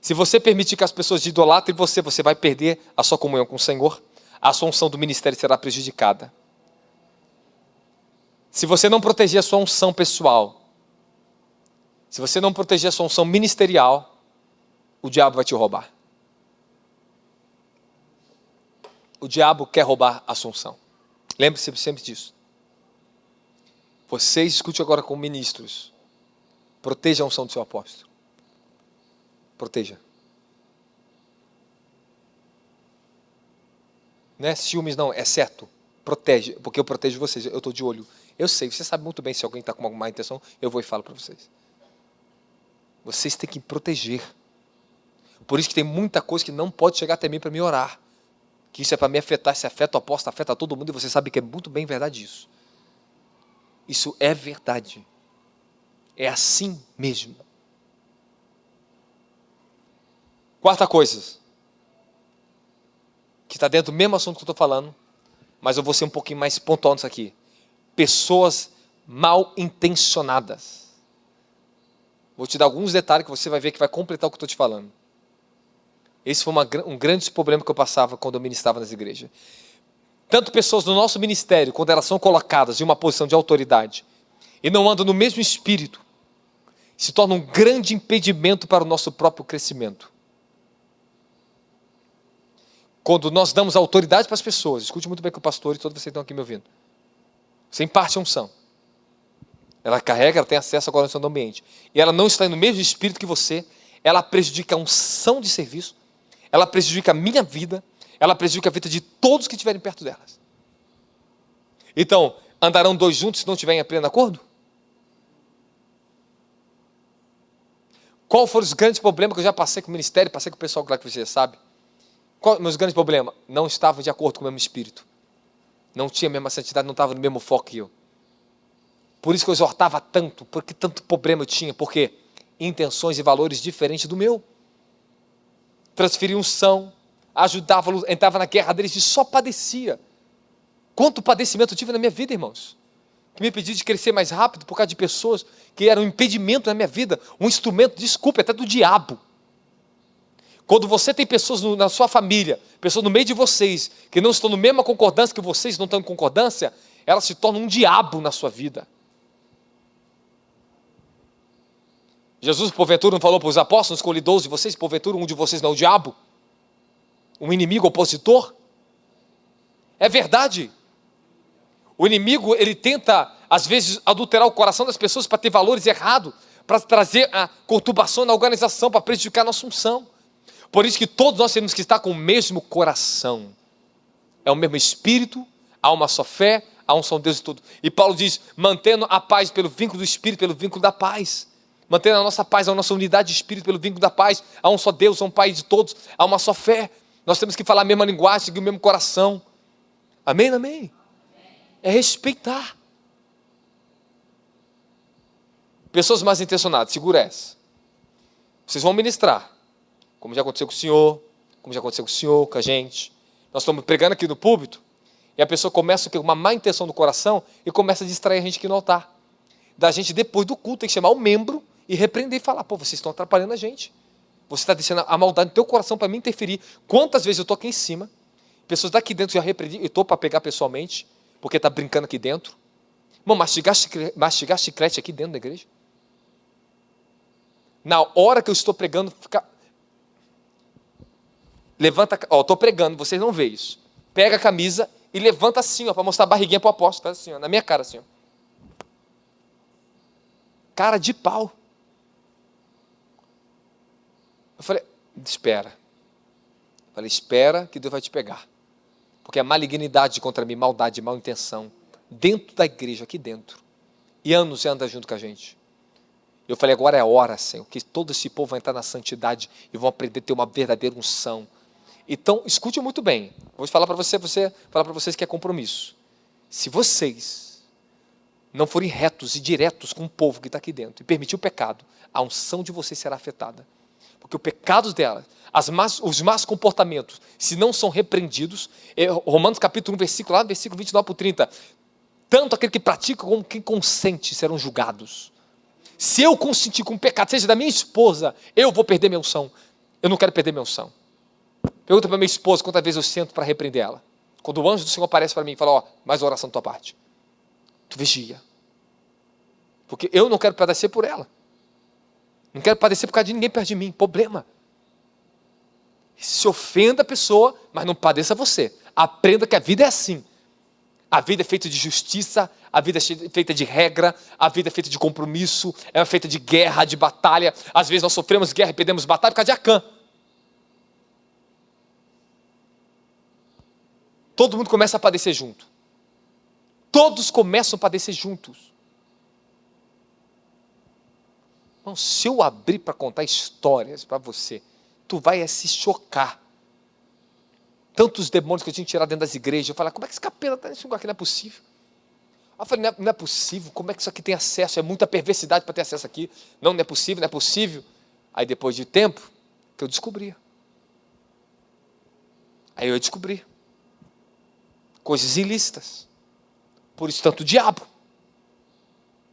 Se você permitir que as pessoas idolatrem você, você vai perder a sua comunhão com o Senhor. A sua unção do ministério será prejudicada. Se você não proteger a sua unção pessoal, se você não proteger a sua unção ministerial, o diabo vai te roubar. O diabo quer roubar a sua unção. Lembre-se sempre disso. Você discute agora com ministros. Proteja a unção do seu apóstolo. Proteja. Não é ciúmes, não, é certo. Protege, porque eu protejo vocês, eu estou de olho. Eu sei, você sabe muito bem se alguém está com alguma má intenção, eu vou e falo para vocês. Vocês têm que proteger. Por isso que tem muita coisa que não pode chegar até mim para me orar. Que isso é para me afetar, se afeta o apóstolo, afeta todo mundo, e você sabe que é muito bem verdade isso. Isso é verdade. É assim mesmo. Quarta coisa, que está dentro do mesmo assunto que eu estou falando, mas eu vou ser um pouquinho mais pontual nisso aqui. Pessoas mal intencionadas. Vou te dar alguns detalhes que você vai ver que vai completar o que eu estou te falando. Esse foi um grande problema que eu passava quando eu ministrava nas igrejas. Tanto pessoas do nosso ministério, quando elas são colocadas em uma posição de autoridade e não andam no mesmo espírito, se torna um grande impedimento para o nosso próprio crescimento. Quando nós damos autoridade para as pessoas, escute muito bem com o pastor e todos vocês estão aqui me ouvindo. Você imparte a unção. Ela carrega, ela tem acesso à coordenação do ambiente. E ela não está no mesmo espírito que você, ela prejudica a unção de serviço, ela prejudica a minha vida, ela prejudica a vida de todos que estiverem perto delas. Então, andarão dois juntos se não estiverem em pleno acordo? Qual foram os grandes problemas que eu já passei com o ministério, passei com o pessoal lá que você sabe? Qual meus grandes problemas? Não estavam de acordo com o mesmo espírito. Não tinha a mesma santidade, não estava no mesmo foco que eu. Por isso que eu exortava tanto, porque tanto problema eu tinha, porque intenções e valores diferentes do meu. Transferia unção, ajudava, entrava na guerra deles e só padecia. Quanto padecimento eu tive na minha vida, irmãos? Que me impediu de crescer mais rápido por causa de pessoas que eram um impedimento na minha vida, um instrumento, desculpe, até do diabo. Quando você tem pessoas na sua família, pessoas no meio de vocês, que não estão na mesma concordância que vocês não estão em concordância, elas se tornam um diabo na sua vida. Jesus, porventura, não falou para os apóstolos, escolhi 12 de vocês, porventura um de vocês não é o diabo? Um inimigo opositor? É verdade. O inimigo, ele tenta, às vezes, adulterar o coração das pessoas para ter valores errados, para trazer a conturbação na organização, para prejudicar a nossa unção. Por isso que todos nós temos que estar com o mesmo coração. É o mesmo espírito, há uma só fé, há um só Deus e tudo. E Paulo diz, mantendo a paz pelo vínculo do espírito, pelo vínculo da paz. Mantendo a nossa paz, a nossa unidade de espírito pelo vínculo da paz. Há um só Deus, há um Pai de todos, há uma só fé. Nós temos que falar a mesma linguagem, seguir o mesmo coração. Amém, amém? É respeitar. Pessoas mais intencionadas, segura essa. Vocês vão ministrar, como já aconteceu com o senhor, como já aconteceu com o senhor, com a gente. Nós estamos pregando aqui no púlpito, e a pessoa começa com uma má intenção no coração e começa a distrair a gente aqui no altar. Da gente, depois do culto, tem que chamar o membro e repreender e falar, pô, vocês estão atrapalhando a gente. Você está deixando a maldade no teu coração para me interferir. Quantas vezes eu estou aqui em cima, pessoas daqui dentro já repreendi, e estou para pegar pessoalmente, porque está brincando aqui dentro. Irmão, mastigar chiclete aqui dentro da igreja. Na hora que eu estou pregando, levanta, ó, estou pregando, vocês não veem isso. Pega a camisa e levanta assim, ó, para mostrar a barriguinha para o apóstolo. Faz assim, ó, na minha cara, assim, ó. Cara de pau. Eu falei, espera. Eu falei, espera que Deus vai te pegar. Porque a malignidade contra mim, maldade, mal intenção, dentro da igreja, aqui dentro. E anos anda junto com a gente. Eu falei, agora é a hora, Senhor, que todo esse povo vai entrar na santidade e vão aprender a ter uma verdadeira unção. Então, escute muito bem. Vou falar para falar para vocês que é compromisso. Se vocês não forem retos e diretos com o povo que está aqui dentro e permitir o pecado, a unção de vocês será afetada. Porque o pecado dela, os más comportamentos, se não são repreendidos, Romanos capítulo 1, versículo 29 para o 30, tanto aquele que pratica como quem consente serão julgados. Se eu consentir com o pecado, seja da minha esposa, eu vou perder minha unção. Eu não quero perder minha unção. Pergunta para minha esposa quantas vezes eu sento para repreender ela. Quando o anjo do Senhor aparece para mim e fala, ó, mais oração da tua parte. Tu vigia. Porque eu não quero padecer por ela. Não quero padecer por causa de ninguém perto de mim. Problema. Se ofenda a pessoa, mas não padeça você. Aprenda que a vida é assim. A vida é feita de justiça, a vida é feita de regra, a vida é feita de compromisso, é feita de guerra, de batalha. Às vezes nós sofremos guerra e perdemos batalha por causa de Acã. Todo mundo começa a padecer junto. Todos começam a padecer juntos. Então, se eu abrir para contar histórias para você, tu vai se chocar. Tantos demônios que eu tinha que tirar dentro das igrejas. Eu falei, como é que esse capeta está nesse lugar aqui? Não é possível. Eu falei, não é possível. Como é que isso aqui tem acesso? É muita perversidade para ter acesso aqui. Não é possível, não é possível. Aí depois de tempo, que eu descobria. Aí eu ia descobrir coisas ilícitas. Por isso tanto diabo.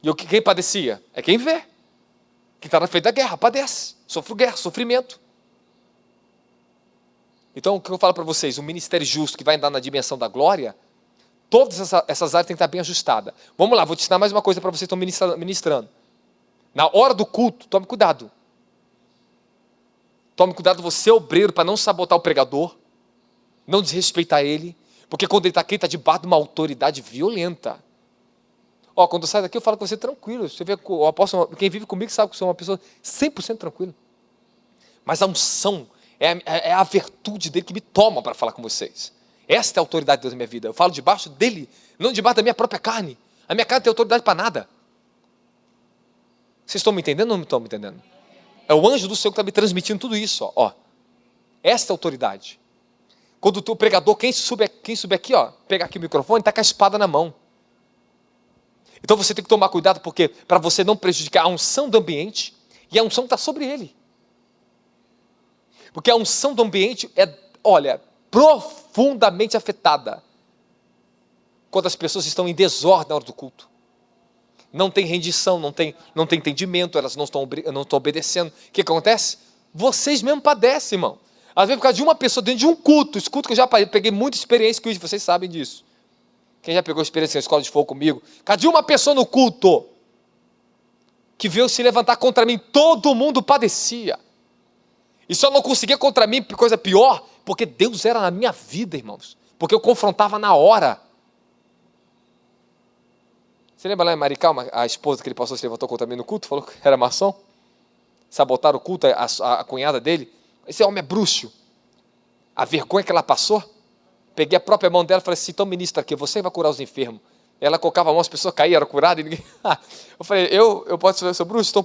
E quem padecia? É quem vê. Quem está na frente da guerra, padece. Sofre guerra, sofrimento. Então, o que eu falo para vocês? O ministério justo que vai andar na dimensão da glória, todas essas áreas têm que estar bem ajustadas. Vamos lá, vou te ensinar mais uma coisa para vocês que estão ministrando. Na hora do culto, tome cuidado. Tome cuidado você, obreiro, para não sabotar o pregador, não desrespeitar ele, porque quando ele está aqui, ele está debaixo de uma autoridade violenta. Quando eu saio daqui, eu falo com você tranquilo. Você vê o apóstolo, quem vive comigo sabe que eu sou uma pessoa 100% tranquila. Mas a unção é a virtude dele que me toma para falar com vocês. Esta é a autoridade de Deus na minha vida. Eu falo debaixo dele, não debaixo da minha própria carne. A minha carne não tem autoridade para nada. Vocês estão me entendendo ou não estão me entendendo? É o anjo do Senhor que está me transmitindo tudo isso. Esta é a autoridade. Quando o teu pregador, quem subir aqui, pegar aqui o microfone, está com a espada na mão. Então você tem que tomar cuidado, porque para você não prejudicar a unção do ambiente, e a unção está sobre ele. Porque a unção do ambiente é, profundamente afetada quando as pessoas estão em desordem na hora do culto. Não tem rendição, não tem entendimento, elas não estão obedecendo. O que acontece? Vocês mesmo padecem, irmão. Às vezes por causa de uma pessoa dentro de um culto, escuta que eu já peguei muita experiência com isso, vocês sabem disso. Quem já pegou experiência na escola de fogo comigo? Por causa de uma pessoa no culto, que veio se levantar contra mim, todo mundo padecia. E só não conseguia contra mim, coisa pior, porque Deus era na minha vida, irmãos. Porque eu confrontava na hora. Você lembra lá em Maricá, a esposa que ele pastor se levantou contra mim no culto, falou que era maçom? Sabotaram o culto, a cunhada dele. Esse homem é bruxo. A vergonha que ela passou. Peguei a própria mão dela e falei assim, então ministra aqui, você vai curar os enfermos. Ela colocava a mão, as pessoas caíam, eram curadas. E ninguém... Eu falei, eu posso ser, eu sou bruxo? Então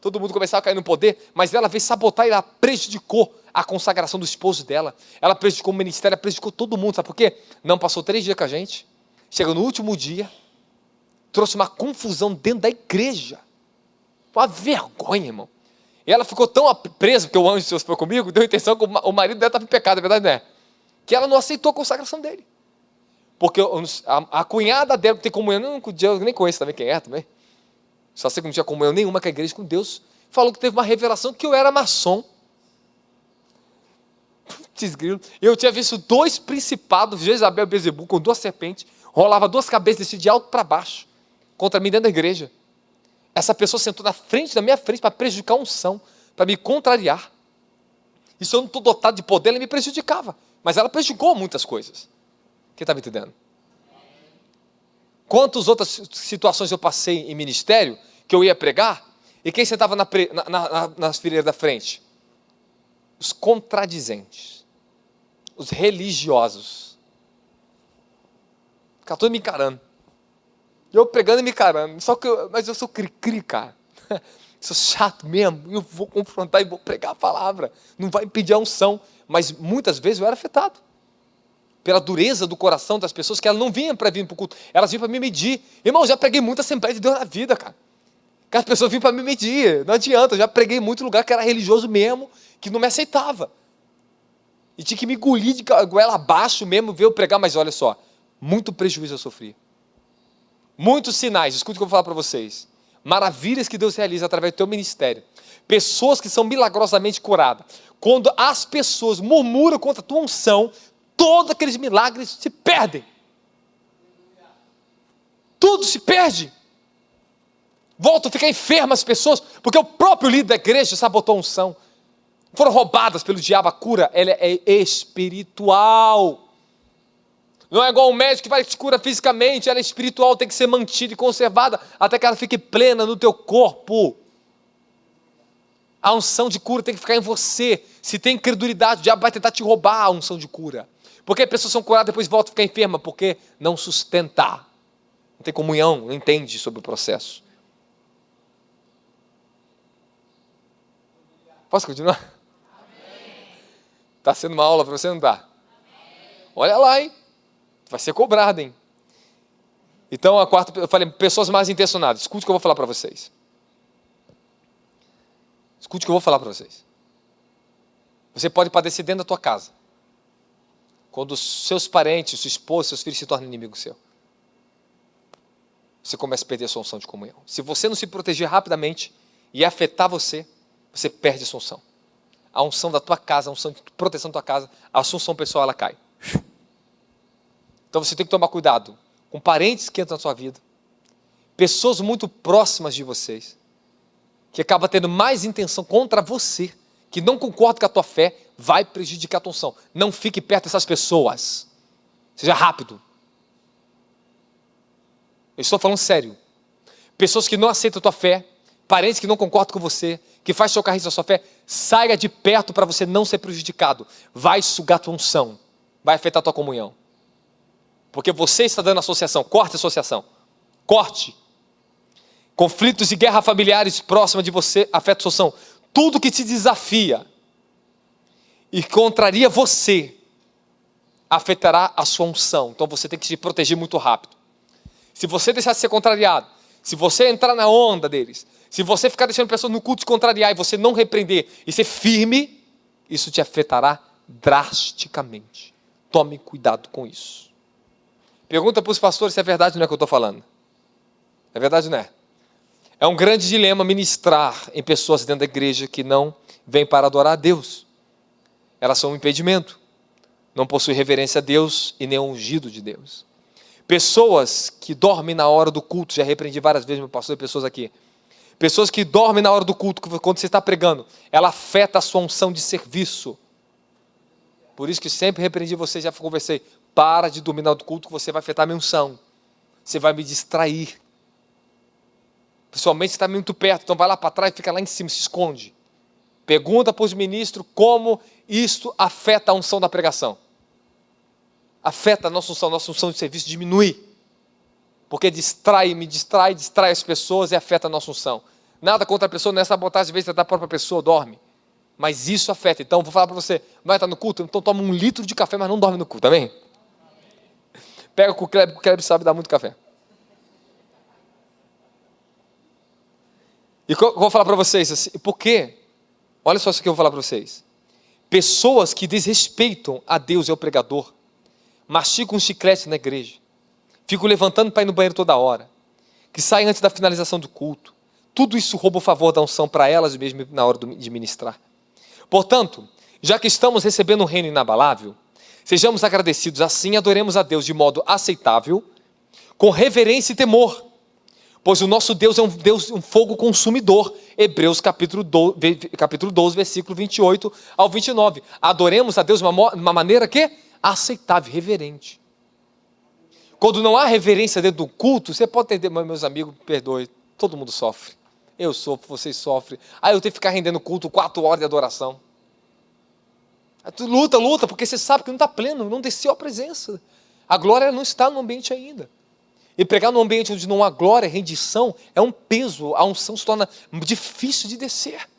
todo mundo começava a cair no poder. Mas ela veio sabotar e ela prejudicou a consagração do esposo dela. Ela prejudicou o ministério, ela prejudicou todo mundo. Sabe por quê? Não passou 3 dias com a gente. Chegou no último dia, trouxe uma confusão dentro da igreja. Uma vergonha, irmão. E ela ficou tão presa, porque o anjo de Deus foi comigo, deu a intenção que o marido dela estava em pecado, é verdade, não é? Que ela não aceitou a consagração dele. Porque a cunhada dela, que tem comunhão, eu nem conheço também quem é também. Só sei que não tinha comunhão nenhuma com a igreja, com Deus. Falou que teve uma revelação que eu era maçom. Eu tinha visto 2 principados, Jezabel e Bezebu, com 2 serpentes, rolava 2 cabeças desse de alto para baixo, contra mim dentro da igreja. Essa pessoa sentou na minha frente para prejudicar a unção, para me contrariar. E se eu não estou dotado de poder, ela me prejudicava. Mas ela prejudicou muitas coisas. Quem está me entendendo? Quantas outras situações eu passei em ministério, que eu ia pregar, e quem sentava nas fileiras da frente? Os contradizentes. Os religiosos. Ficaram todos me encarando. Eu pregando e me encarando. Mas eu sou cri-cri, cara. Sou chato mesmo. Eu vou confrontar e vou pregar a palavra. Não vai impedir a unção. Mas muitas vezes eu era afetado pela dureza do coração das pessoas, que elas não vinham para vir para o culto, elas vinham para me medir. Irmão, eu já preguei muita Assembleia de Deus na vida, cara. Que as pessoas vinham para me medir, não adianta, eu já preguei em muito lugar que era religioso mesmo, que não me aceitava. E tinha que me engolir de goela abaixo mesmo, ver eu pregar, mas olha só, muito prejuízo eu sofri. Muitos sinais, escuta o que eu vou falar para vocês. Maravilhas que Deus realiza através do teu ministério. Pessoas que são milagrosamente curadas. Quando as pessoas murmuram contra a tua unção, todos aqueles milagres se perdem. Tudo se perde. Voltam a ficar enfermas as pessoas, porque o próprio líder da igreja sabotou a unção. Foram roubadas pelo diabo. A cura, ela é espiritual. Não é igual um médico que vai te cura fisicamente, ela é espiritual, tem que ser mantida e conservada até que ela fique plena no teu corpo. A unção de cura tem que ficar em você. Se tem incredulidade, o diabo vai tentar te roubar a unção de cura. Porque as pessoas são curadas e depois voltam a ficar enfermas, porque não sustenta. Não tem comunhão, não entende sobre o processo. Posso continuar? Está sendo uma aula para você, não está? Olha lá, hein? Vai ser cobrado, hein? Então, a quarta, eu falei, pessoas mais intencionadas. Escute o que eu vou falar para vocês. Escute o que eu vou falar para vocês. Você pode padecer dentro da tua casa. Quando os seus parentes, sua esposa, seus filhos se tornam inimigos seu. Você começa a perder a sua unção de comunhão. Se você não se proteger rapidamente e afetar você, você perde a sua unção. A unção da tua casa, a unção de proteção da tua casa, a sua unção pessoal, ela cai. Então você tem que tomar cuidado com parentes que entram na sua vida, pessoas muito próximas de vocês, que acabam tendo mais intenção contra você, que não concordam com a tua fé, vai prejudicar a tua unção. Não fique perto dessas pessoas. Seja rápido. Eu estou falando sério. Pessoas que não aceitam a tua fé, parentes que não concordam com você, que faz chocar risco da sua fé, saia de perto para você não ser prejudicado. Vai sugar a tua unção. Vai afetar a tua comunhão. Porque você está dando associação. Corte a associação. Corte. Conflitos e guerra familiares próximas de você afetam a sua unção. Tudo que te desafia e contraria você afetará a sua unção. Então você tem que se proteger muito rápido. Se você deixar de ser contrariado, se você entrar na onda deles, se você ficar deixando pessoas no culto te contrariar e você não repreender e ser firme, isso te afetará drasticamente. Tome cuidado com isso. Pergunta para os pastores se é verdade ou não é o que eu estou falando. É verdade ou não é? É um grande dilema ministrar em pessoas dentro da igreja que não vêm para adorar a Deus. Elas são um impedimento. Não possuem reverência a Deus e nem ungido de Deus. Pessoas que dormem na hora do culto, já repreendi várias vezes meu pastor e pessoas aqui. Pessoas que dormem na hora do culto, quando você está pregando, ela afeta a sua unção de serviço. Por isso que sempre repreendi você, já conversei. Para de dormir na hora do culto, que você vai afetar a minha unção. Você vai me distrair. Principalmente se está muito perto, então vai lá para trás e fica lá em cima, se esconde. Pergunta para os ministros como isto afeta a unção da pregação. Afeta a nossa unção de serviço diminui. Porque distrai as pessoas e afeta a nossa unção. Nada contra a pessoa, não é sabotagem, às vezes da própria pessoa, dorme. Mas isso afeta. Então, vou falar para você, vai estar no culto, então toma 1 litro de café, mas não dorme no culto, amém? Pega com o Kleber sabe dar muito café. E eu vou falar para vocês, assim, por quê? Olha só isso que eu vou falar para vocês. Pessoas que desrespeitam a Deus e ao pregador, mastigam um chiclete na igreja, ficam levantando para ir no banheiro toda hora, que saem antes da finalização do culto, tudo isso rouba o favor da unção para elas mesmo na hora de ministrar. Portanto, já que estamos recebendo um reino inabalável, sejamos agradecidos, assim adoremos a Deus de modo aceitável, com reverência e temor, pois o nosso Deus é um fogo consumidor. Hebreus capítulo 12, versículo 28 ao 29. Adoremos a Deus de uma maneira que? Aceitável, reverente. Quando não há reverência dentro do culto, você pode entender, meus amigos, perdoe, todo mundo sofre. Eu sofro, vocês sofrem. Eu tenho que ficar rendendo culto 4 horas de adoração. Tu luta, porque você sabe que não está pleno, não desceu a presença. A glória não está no ambiente ainda. E pregar num ambiente onde não há glória, rendição, é um peso, a unção se torna difícil de descer.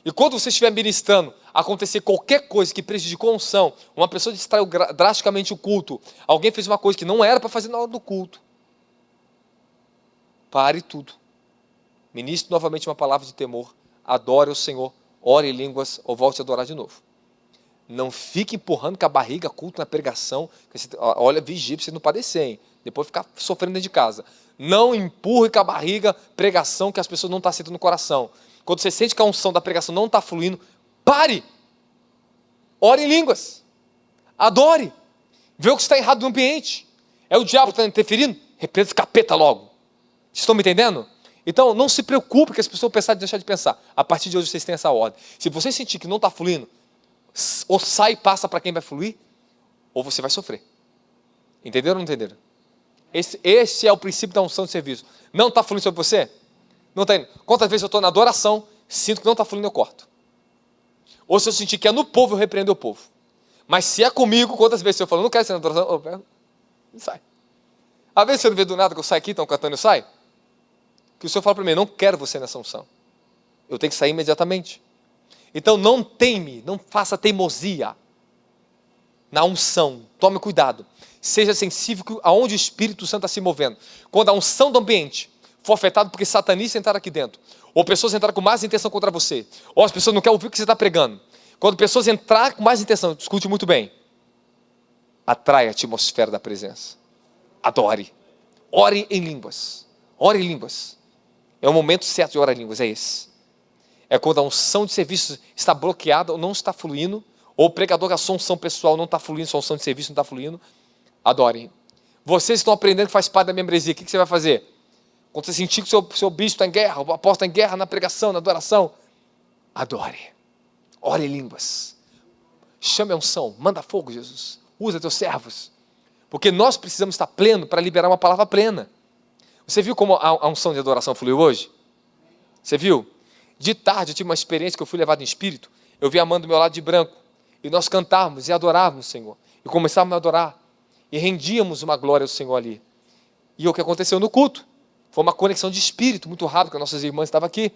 E quando você estiver ministrando, acontecer qualquer coisa que prejudicou a unção, uma pessoa distraiu drasticamente o culto, alguém fez uma coisa que não era para fazer na hora do culto, pare tudo. Ministre novamente uma palavra de temor, adore o Senhor, ore em línguas ou volte a adorar de novo. Não fique empurrando com a barriga culto na pregação. Olha, vigie para você não padecer, hein? Depois ficar sofrendo dentro de casa. Não empurre com a barriga pregação que as pessoas não estão aceitando no coração. Quando você sente que a unção da pregação não está fluindo, pare! Ore em línguas. Adore. Vê o que está errado no ambiente. É o diabo que está interferindo? Repreenda esse capeta logo. Vocês estão me entendendo? Então, não se preocupe que as pessoas pensarem de deixar de pensar. A partir de hoje vocês têm essa ordem. Se você sentir que não está fluindo, ou sai e passa para quem vai fluir, ou você vai sofrer. Entenderam ou não entenderam? Esse é o princípio da unção de serviço. Não está fluindo sobre você? Não está indo. Quantas vezes eu estou na adoração, sinto que não está fluindo, eu corto. Ou se eu sentir que é no povo, eu repreendo o povo. Mas se é comigo, quantas vezes eu falo, não quero ser na adoração, eu pego e sai. Às vezes você não vê do nada que eu saio aqui, estão cantando e eu saio. Que o Senhor fala para mim, não quero você nessa unção. Eu tenho que sair imediatamente. Então não teme, não faça teimosia na unção. Tome cuidado. Seja sensível aonde o Espírito Santo está se movendo. Quando a unção do ambiente for afetada porque satanistas entraram aqui dentro, ou pessoas entraram com mais intenção contra você, ou as pessoas não querem ouvir o que você está pregando, Quando pessoas entrar com mais intenção, escute muito bem, atrai a atmosfera da presença. Adore. Ore em línguas. Ore em línguas. É o momento certo de orar em línguas, é esse. É quando a unção de serviço está bloqueada ou não está fluindo, ou o pregador, a sua unção pessoal não está fluindo, sua unção de serviço não está fluindo. Adore. Vocês estão aprendendo que faz parte da membresia, o que você vai fazer? Quando você sentir que o seu bispo está em guerra, o apóstolo está em guerra na pregação, na adoração, adore. Ore em línguas. Chame a unção, manda fogo, Jesus. Usa teus servos. Porque nós precisamos estar pleno para liberar uma palavra plena. Você viu como a unção de adoração fluiu hoje? Você viu? De tarde eu tive uma experiência que eu fui levado em espírito. Eu vi a Amanda do meu lado de branco. E nós cantávamos e adorávamos o Senhor. E começávamos a adorar. E rendíamos uma glória ao Senhor ali. E o que aconteceu no culto? Foi uma conexão de espírito muito rápido, que as nossas irmãs estavam aqui.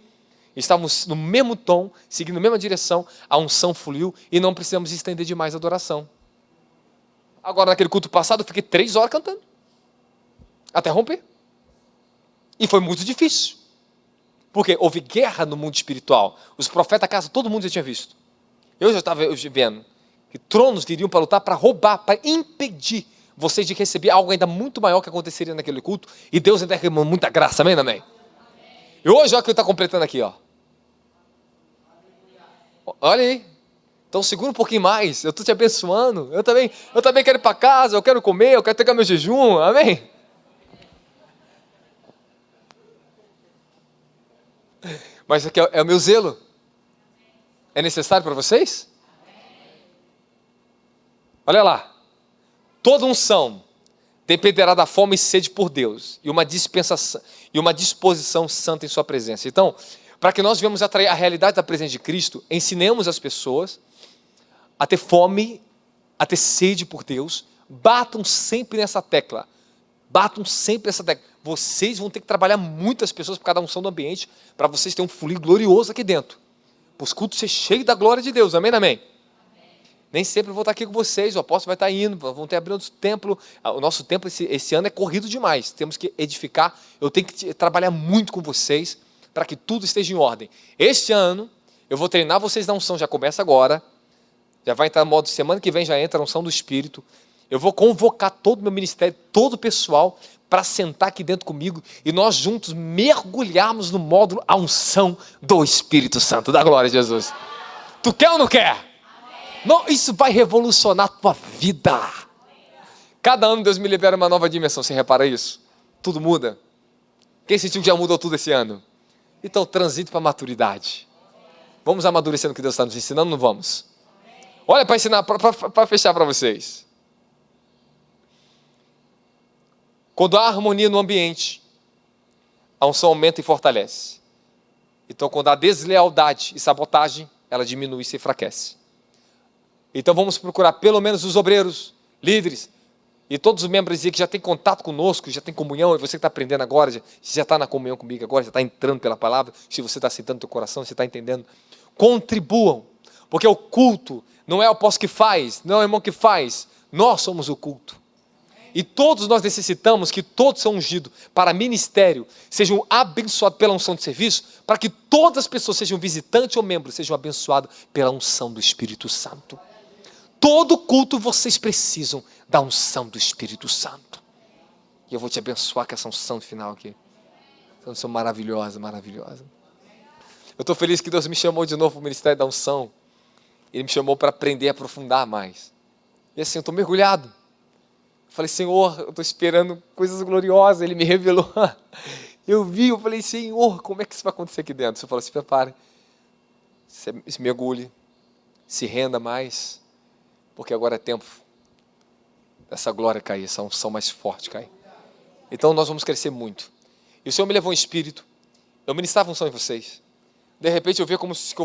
Estávamos no mesmo tom, seguindo a mesma direção. A unção fluiu e não precisamos estender demais a adoração. Agora, naquele culto passado, eu fiquei 3 horas cantando. Até romper. E foi muito difícil. Porque houve guerra no mundo espiritual. Os profetas da casa, todo mundo já tinha visto. Eu já estava vendo que tronos viriam para lutar, para roubar, para impedir vocês de receber algo ainda muito maior que aconteceria naquele culto. E Deus ainda derramou muita graça, amém, amém? E hoje, olha o que ele está completando aqui, ó. Olha aí. Então segura um pouquinho mais, eu estou te abençoando. Eu também quero ir para casa, eu quero comer, eu quero pegar meu jejum, amém? Mas aqui é o meu zelo. É necessário para vocês? Olha lá. Toda unção dependerá da fome e sede por Deus e uma dispensação e uma disposição santa em sua presença. Então, para que nós venhamos atrair a realidade da presença de Cristo, ensinemos as pessoas a ter fome, a ter sede por Deus. Batam sempre nessa tecla. Batam sempre nessa tecla. Vocês vão ter que trabalhar muitas pessoas por causa da unção do ambiente, para vocês terem um fluir glorioso aqui dentro. Para os cultos ser cheios da glória de Deus. Amém, amém? Nem sempre eu vou estar aqui com vocês, o apóstolo vai estar indo, vão ter abrindo o templo. O nosso templo esse ano é corrido demais. Temos que edificar. Eu tenho que trabalhar muito com vocês para que tudo esteja em ordem. Este ano, eu vou treinar vocês na unção, já começa agora. Já vai entrar no modo, semana que vem já entra a unção do Espírito. Eu vou convocar todo o meu ministério, todo o pessoal, para sentar aqui dentro comigo e nós juntos mergulharmos no módulo a unção do Espírito Santo, da glória de Jesus. Tu quer ou não quer? Não, isso vai revolucionar a tua vida. Cada ano Deus me libera uma nova dimensão, você repara isso? Tudo muda. Quem sentiu que já mudou tudo esse ano? Então transite para a maturidade. Vamos amadurecendo o que Deus está nos ensinando, não vamos? Olha para ensinar, para fechar para vocês. Quando há harmonia no ambiente, a unção aumenta e fortalece. Então, quando há deslealdade e sabotagem, ela diminui e se enfraquece. Então, vamos procurar pelo menos os obreiros, líderes, e todos os membros que já têm contato conosco, já tem comunhão, e você que está aprendendo agora, já está na comunhão comigo agora, já está entrando pela palavra, se você está aceitando no teu coração, você está entendendo. Contribuam, porque o culto não é o apóstolo que faz, não é o irmão que faz, nós somos o culto. E todos nós necessitamos que todos sejam ungidos para ministério, sejam abençoados pela unção de serviço, para que todas as pessoas, sejam visitantes ou membros, sejam abençoados pela unção do Espírito Santo. Todo culto vocês precisam da unção do Espírito Santo. E eu vou te abençoar com essa unção final aqui. Essa unção maravilhosa, maravilhosa. Eu estou feliz que Deus me chamou de novo para o ministério da unção. Ele me chamou para aprender e aprofundar mais. E assim, eu estou mergulhado. Eu falei, Senhor, eu estou esperando coisas gloriosas. Ele me revelou. Eu vi, eu falei, Senhor, como é que isso vai acontecer aqui dentro? Você falou, se prepare. Se mergulhe. Se renda mais. Porque agora é tempo dessa glória cair, essa unção mais forte cair. Então nós vamos crescer muito. E o Senhor me levou em espírito. Eu ministrava unção em vocês. De repente eu via como se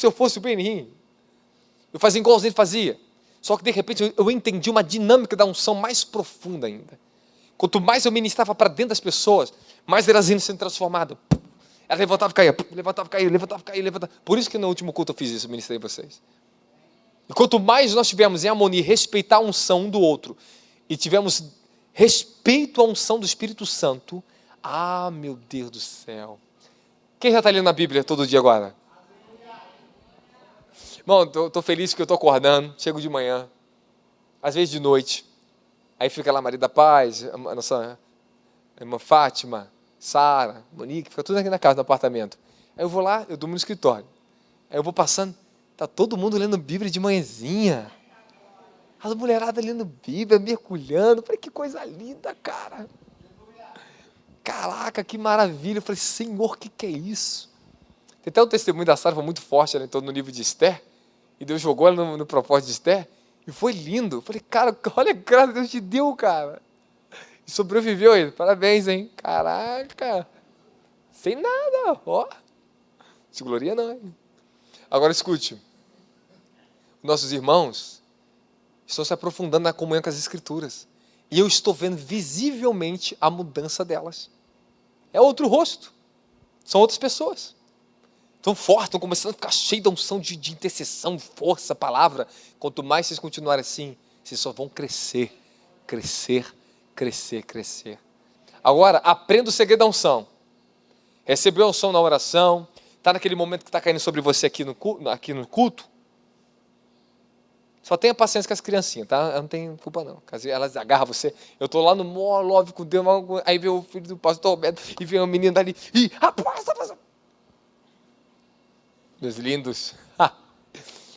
eu fosse o Benin. Eu fazia igualzinho ele fazia. Só que de repente eu entendi uma dinâmica da unção mais profunda ainda. Quanto mais eu ministrava para dentro das pessoas, mais elas iam sendo transformadas. Ela levantava e caía, levantava e caía, levantava e caía, levantava. Por isso que no último culto eu fiz isso, eu ministrei vocês. E quanto mais nós tivermos em harmonia, respeitar a unção um do outro, e tivermos respeito à unção do Espírito Santo, meu Deus do céu. Quem já está lendo a Bíblia todo dia agora? Irmão, tô feliz que eu tô acordando, chego de manhã, às vezes de noite. Aí fica lá Maria da Paz, a nossa irmã Fátima, Sara, Monique, fica tudo aqui na casa, no apartamento. Aí eu vou lá, eu durmo no escritório. Aí eu vou passando, tá todo mundo lendo Bíblia de manhãzinha. As mulheradas lendo Bíblia, mergulhando. Falei, que coisa linda, cara. Caraca, que maravilha. Eu falei, Senhor, o que é isso? Tem até um testemunho da Sara, foi muito forte, ela entrou no livro de Esther, e Deus jogou ela no propósito de Esther, e foi lindo. Eu falei, cara, olha a graça que Deus te deu, cara. E sobreviveu ele. Parabéns, hein? Caraca. Sem nada, ó. Se gloria não, hein? Agora escute. Nossos irmãos estão se aprofundando na comunhão com as Escrituras. E eu estou vendo visivelmente a mudança delas. É outro rosto. São outras pessoas. Estão fortes, estão começando a ficar cheios da unção de intercessão, força, palavra. Quanto mais vocês continuarem assim, vocês só vão crescer, crescer, crescer, crescer. Agora, aprenda o segredo da unção. Recebeu a unção na oração, está naquele momento que está caindo sobre você aqui no culto. Só tenha paciência com as criancinhas, tá? Eu não tenho culpa não. Elas agarram você. Eu estou lá no maior love com Deus, aí vem o filho do pastor Roberto e vem uma menina dali. E apóstolo! Meus lindos.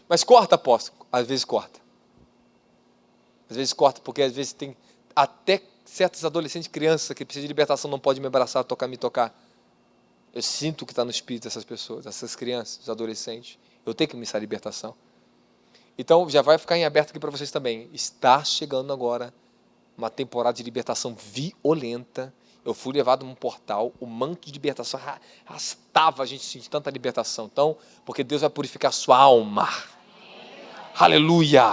Mas corta, apóstolo. Às vezes corta. Às vezes corta, porque às vezes tem até certos adolescentes, crianças que precisam de libertação, não podem me abraçar, me tocar. Eu sinto que está no espírito dessas pessoas, dessas crianças, os adolescentes. Eu tenho que me dar libertação. Então, já vai ficar em aberto aqui para vocês também. Está chegando agora uma temporada de libertação violenta. Eu fui levado num portal, o manto de libertação arrastava a gente sentir tanta libertação. Então, porque Deus vai purificar a sua alma. Aleluia!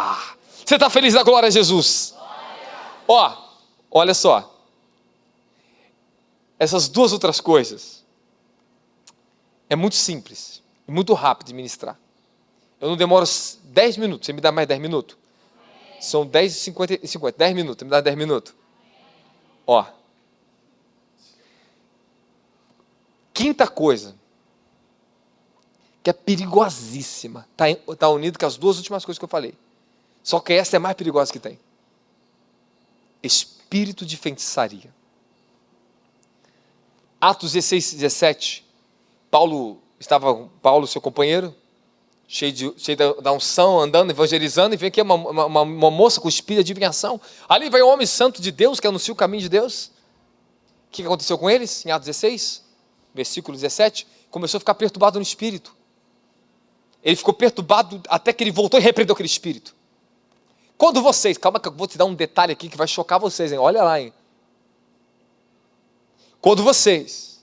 Você está feliz da glória a Jesus? Ó, olha só. Essas duas outras coisas é muito simples e muito rápido de ministrar. Eu não demoro 10 minutos. Você me dá mais 10 minutos? São 10h50. 10 minutos. Você me dá 10 minutos? Ó. Quinta coisa, que é perigosíssima. Está unido com as duas últimas coisas que eu falei. Só que essa é a mais perigosa que tem. Espírito de feitiçaria. Atos 16, 17. Paulo, seu companheiro, cheio da unção, andando, evangelizando, e vem aqui uma moça com espírito de adivinhação. Ali vai o homem santo de Deus, que anuncia o caminho de Deus. O que aconteceu com eles? Em Atos 16, versículo 17, começou a ficar perturbado no espírito. Ele ficou perturbado até que ele voltou e repreendeu aquele espírito. Quando vocês, calma que eu vou te dar um detalhe aqui que vai chocar vocês, hein? Olha lá, hein? Quando vocês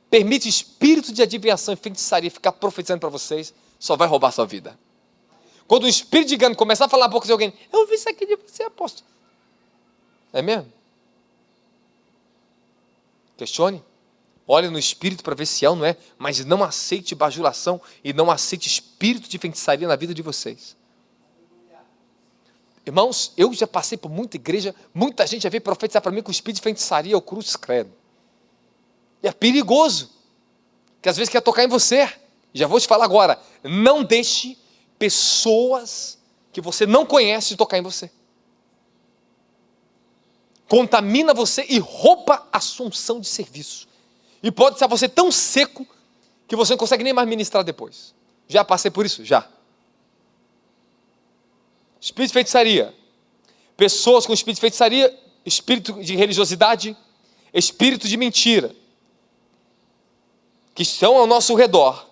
permitem espírito de adivinhação e feitiçaria ficar profetizando para vocês, só vai roubar a sua vida. Quando o espírito de engano começar a falar na boca de alguém, eu vi isso aqui de você, apóstolo. É mesmo? Questione. Olhe no espírito para ver se é ou não é, mas não aceite bajulação e não aceite espírito de feitiçaria na vida de vocês. Irmãos, eu já passei por muita igreja, muita gente já veio profetizar para mim com espírito de feitiçaria, eu cruz credo. E é perigoso, que às vezes quer tocar em você. Já vou te falar agora, não deixe pessoas que você não conhece tocar em você. Contamina você e rouba a sua unção de serviço. E pode estar você tão seco que você não consegue nem mais ministrar depois. Já passei por isso? Já. Espírito de feitiçaria. Pessoas com espírito de feitiçaria, espírito de religiosidade, espírito de mentira, que estão ao nosso redor,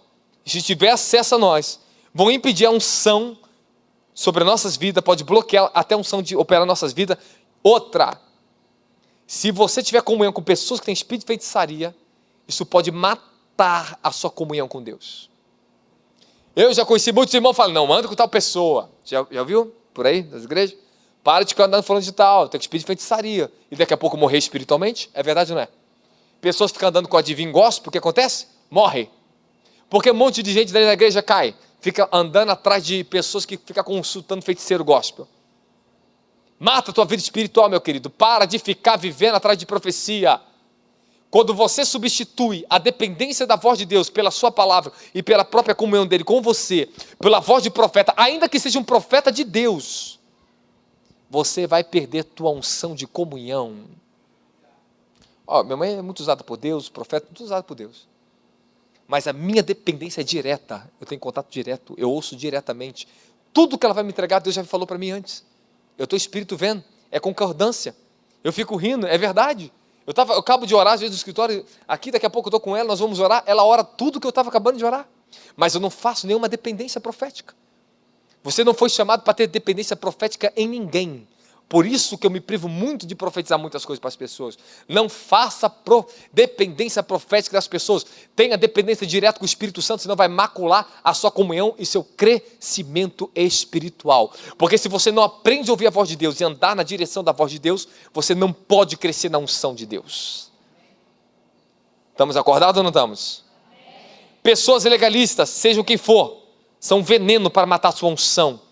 e se tiver acesso a nós, vão impedir a unção sobre nossas vidas, pode bloquear até a unção de operar nossas vidas. Outra, se você tiver comunhão com pessoas que têm espírito de feitiçaria, isso pode matar a sua comunhão com Deus. Eu já conheci muitos irmãos que falam, não, anda com tal pessoa. Já viu por aí, nas igrejas? Para de ficar andando falando de tal, tem espírito de feitiçaria. E daqui a pouco morrer espiritualmente? É verdade ou não é? Pessoas ficam andando com adivinho gospel, o que acontece? Morre. Porque um monte de gente dentro da igreja cai. Fica andando atrás de pessoas que ficam consultando feiticeiro gospel. Mata a tua vida espiritual, meu querido. Para de ficar vivendo atrás de profecia. Quando você substitui a dependência da voz de Deus pela sua palavra e pela própria comunhão dele com você, pela voz de profeta, ainda que seja um profeta de Deus, você vai perder tua unção de comunhão. Minha mãe é muito usada por Deus, o profeta é muito usado por Deus. Mas a minha dependência é direta, eu tenho contato direto, eu ouço diretamente. Tudo que ela vai me entregar, Deus já falou para mim antes. Eu estou espírito vendo, é concordância. Eu fico rindo, é verdade. Eu acabo de orar, às vezes no escritório, aqui daqui a pouco eu estou com ela, nós vamos orar, ela ora tudo que eu estava acabando de orar. Mas eu não faço nenhuma dependência profética. Você não foi chamado para ter dependência profética em ninguém. Por isso que eu me privo muito de profetizar muitas coisas para as pessoas. Não faça dependência profética das pessoas. Tenha dependência direta com o Espírito Santo, senão vai macular a sua comunhão e seu crescimento espiritual. Porque se você não aprende a ouvir a voz de Deus e andar na direção da voz de Deus, você não pode crescer na unção de Deus. Estamos acordados ou não estamos? Pessoas legalistas, sejam quem for, são veneno para matar a sua unção.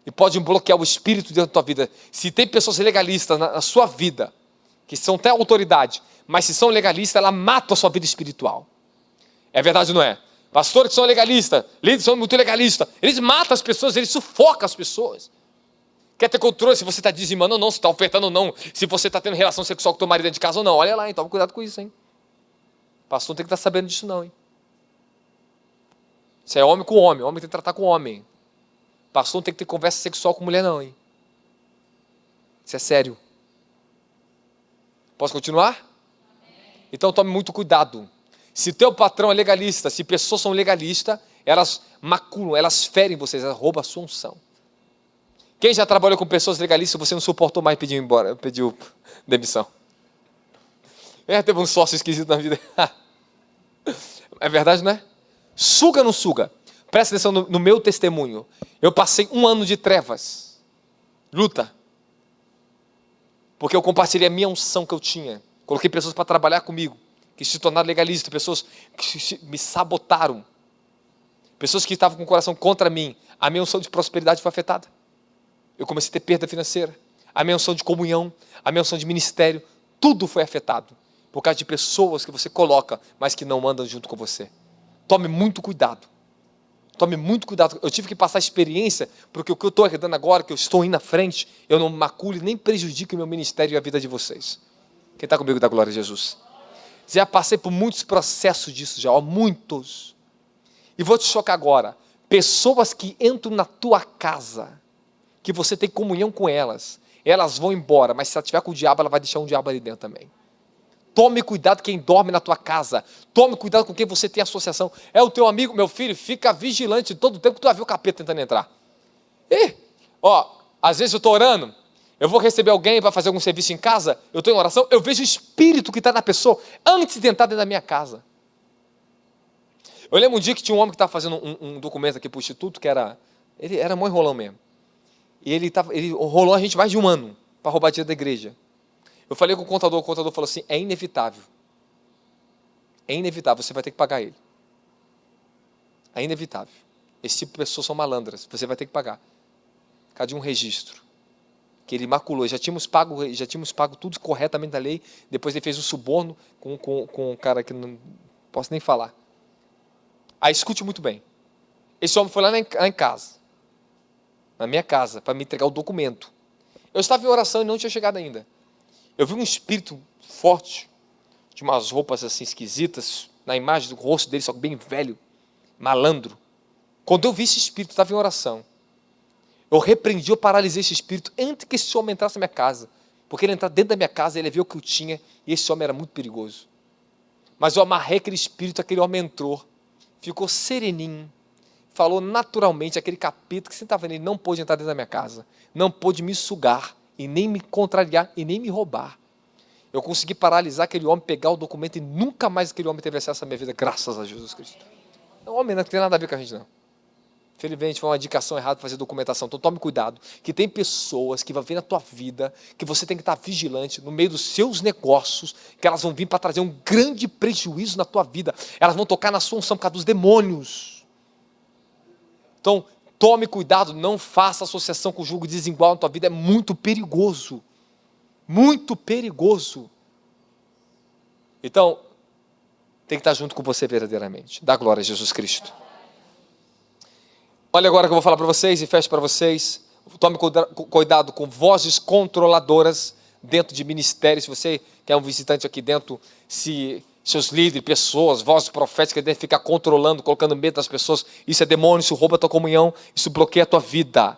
E pode bloquear o espírito dentro da tua vida. Se tem pessoas legalistas na sua vida, que são até autoridade, mas se são legalistas, ela mata a sua vida espiritual. É verdade ou não é? Pastores que são legalistas, líderes que são muito legalistas, eles matam as pessoas, eles sufocam as pessoas. Quer ter controle se você está dizimando ou não, se está ofertando ou não, se você está tendo relação sexual com o teu marido dentro de casa ou não. Olha lá, hein, toma cuidado com isso, hein? Pastor não tem que estar sabendo disso não, hein? Isso é homem com homem tem que tratar com homem. Pastor não tem que ter conversa sexual com mulher não, hein? Isso é sério. Posso continuar? Então tome muito cuidado. Se teu patrão é legalista, se pessoas são legalistas, elas maculam, elas ferem vocês, elas roubam a sua unção. Quem já trabalhou com pessoas legalistas, você não suportou mais e pediu embora, pediu demissão. Teve um sócio esquisito na vida. É verdade, não é? Suga ou não suga? Presta atenção no meu testemunho. Eu passei 1 ano de trevas, luta, porque eu compartilhei a minha unção que eu tinha. Coloquei pessoas para trabalhar comigo, que se tornaram legalistas, pessoas que me sabotaram, pessoas que estavam com o coração contra mim. A minha unção de prosperidade foi afetada. Eu comecei a ter perda financeira. A minha unção de comunhão, a minha unção de ministério, tudo foi afetado por causa de pessoas que você coloca, mas que não andam junto com você. Tome muito cuidado. Tome muito cuidado. Eu tive que passar experiência, porque o que eu estou herdando agora, que eu estou indo na frente, eu não macule nem prejudique o meu ministério e a vida de vocês. Quem está comigo dá glória a Jesus. Já passei por muitos processos disso já, muitos. E vou te chocar agora. Pessoas que entram na tua casa, que você tem comunhão com elas, elas vão embora, mas se ela estiver com o diabo, ela vai deixar um diabo ali dentro também. Tome cuidado quem dorme na tua casa. Tome cuidado com quem você tem associação. É o teu amigo, meu filho, fica vigilante todo o tempo que tu vai ver o capeta tentando entrar. Às vezes eu estou orando, eu vou receber alguém para fazer algum serviço em casa, eu estou em oração, eu vejo o espírito que está na pessoa antes de entrar dentro da minha casa. Eu lembro um dia que tinha um homem que estava fazendo um documento aqui para o Instituto, ele era mó enrolão mesmo. E ele enrolou a gente mais de 1 ano para roubar dinheiro da igreja. Eu falei com o contador falou assim, é inevitável. É inevitável, você vai ter que pagar ele. É inevitável. Esse tipo de pessoas são malandras, você vai ter que pagar. Cadê um registro? Que ele maculou, já tínhamos pago tudo corretamente da lei, depois ele fez um suborno com um cara que não posso nem falar. Aí escute muito bem. Esse homem foi lá em casa, na minha casa, para me entregar o documento. Eu estava em oração e não tinha chegado ainda. Eu vi um espírito forte, de umas roupas assim esquisitas, na imagem do rosto dele, só que bem velho, malandro. Quando eu vi esse espírito, estava em oração. Eu repreendi, eu paralisei esse espírito antes que esse homem entrasse na minha casa. Porque ele entrar dentro da minha casa, ele viu o que eu tinha, e esse homem era muito perigoso. Mas eu amarrei aquele espírito, aquele homem entrou, ficou sereninho, falou naturalmente, aquele capeta que você estava nele, não pôde entrar dentro da minha casa, não pôde me sugar, e nem me contrariar, e nem me roubar. Eu consegui paralisar aquele homem, pegar o documento, e nunca mais aquele homem teve acesso à minha vida, graças a Jesus Cristo. O homem não tem nada a ver com a gente, não. Infelizmente, foi uma indicação errada para fazer documentação. Então, tome cuidado, que tem pessoas que vão vir na tua vida, que você tem que estar vigilante no meio dos seus negócios, que elas vão vir para trazer um grande prejuízo na tua vida. Elas vão tocar na sua unção por causa dos demônios. Então, tome cuidado, não faça associação com o jugo desigual na tua vida, é muito perigoso. Muito perigoso. Então, tem que estar junto com você verdadeiramente. Dá glória a Jesus Cristo. Olha agora que eu vou falar para vocês e fecho para vocês. Tome cuidado com vozes controladoras dentro de ministérios. Se você que é um visitante aqui dentro, se seus líderes, pessoas, vozes proféticas devem ficar controlando, colocando medo das pessoas, isso é demônio, isso rouba a tua comunhão, isso bloqueia a tua vida.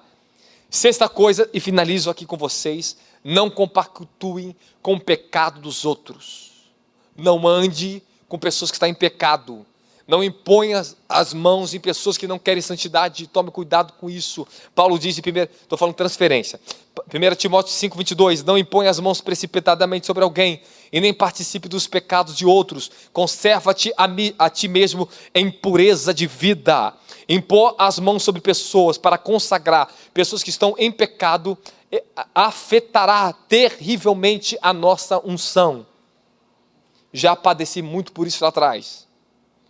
Sexta coisa, e finalizo aqui com vocês, não compactuem com o pecado dos outros. Não ande com pessoas que estão em pecado. Não imponha as mãos em pessoas que não querem santidade. Tome cuidado com isso. Paulo diz, estou falando transferência. 1 Timóteo 5,22, não imponha as mãos precipitadamente sobre alguém e nem participe dos pecados de outros. Conserva-te a ti mesmo em pureza de vida. Impor as mãos sobre pessoas para consagrar pessoas que estão em pecado afetará terrivelmente a nossa unção. Já padeci muito por isso lá atrás.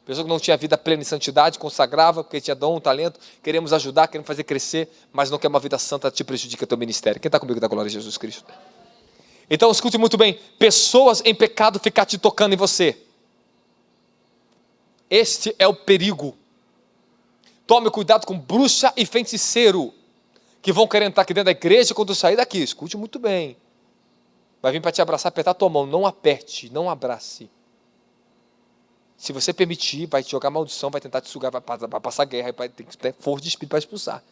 Pessoa que não tinha vida plena em santidade, consagrava, porque tinha dom, talento, queremos ajudar, queremos fazer crescer, mas não quer uma vida santa, te prejudica teu ministério. Quem está comigo da glória de Jesus Cristo? Então escute muito bem, pessoas em pecado ficar te tocando em você. Este é o perigo. Tome cuidado com bruxa e feiticeiro, que vão querer entrar aqui dentro da igreja quando sair daqui. Escute muito bem. Vai vir para te abraçar, apertar tua mão, não aperte, não abrace. Se você permitir, vai te jogar maldição, vai tentar te sugar, vai passar guerra, vai ter que ter força de espírito para expulsar.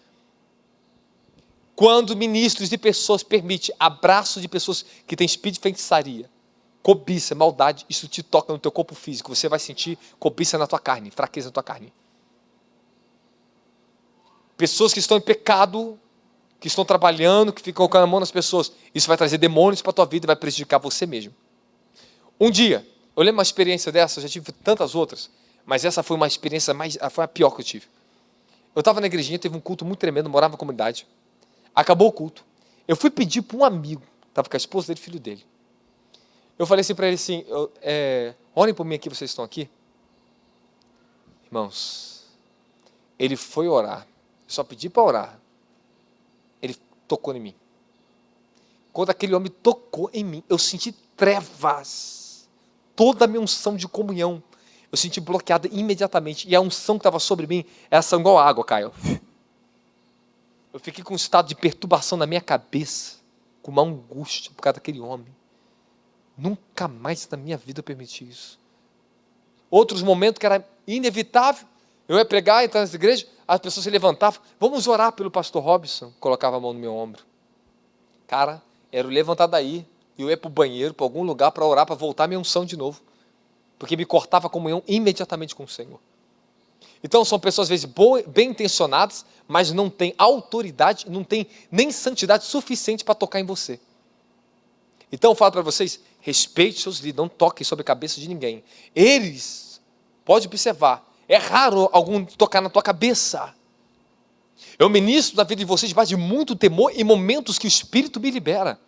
Quando ministros e pessoas permitem abraço de pessoas que têm espírito de feitiçaria, cobiça, maldade, isso te toca no teu corpo físico, você vai sentir cobiça na tua carne, fraqueza na tua carne. Pessoas que estão em pecado, que estão trabalhando, que ficam colocando a mão nas pessoas, isso vai trazer demônios para a tua vida e vai prejudicar você mesmo. Um dia, eu lembro uma experiência dessa, eu já tive tantas outras, mas essa foi uma experiência foi a pior que eu tive. Eu estava na igrejinha, teve um culto muito tremendo, morava na comunidade. Acabou o culto. Eu fui pedir para um amigo, estava com a esposa dele, filho dele. Eu falei assim para ele assim, orem por mim aqui, vocês estão aqui? Irmãos, ele foi orar, só pedi para orar. Ele tocou em mim. Quando aquele homem tocou em mim, eu senti trevas. Toda a minha unção de comunhão, eu senti bloqueada imediatamente. E a unção que estava sobre mim, era ação igual a água, Caio. Eu fiquei com um estado de perturbação na minha cabeça, com uma angústia por causa daquele homem. Nunca mais na minha vida eu permiti isso. Outros momentos que era inevitável, eu ia pregar, entrar nessa igreja, as pessoas se levantavam, vamos orar pelo pastor Robson, colocava a mão no meu ombro. Cara, era o levantar daí, e eu ia para o banheiro, para algum lugar, para orar, para voltar a minha unção de novo. Porque me cortava a comunhão imediatamente com o Senhor. Então são pessoas, às vezes, bem intencionadas, mas não têm autoridade, não têm nem santidade suficiente para tocar em você. Então eu falo para vocês, respeite seus líderes, não toquem sobre a cabeça de ninguém. Eles, pode observar, é raro algum tocar na tua cabeça. Eu ministro na vida de vocês debaixo de muito temor em momentos que o Espírito me libera.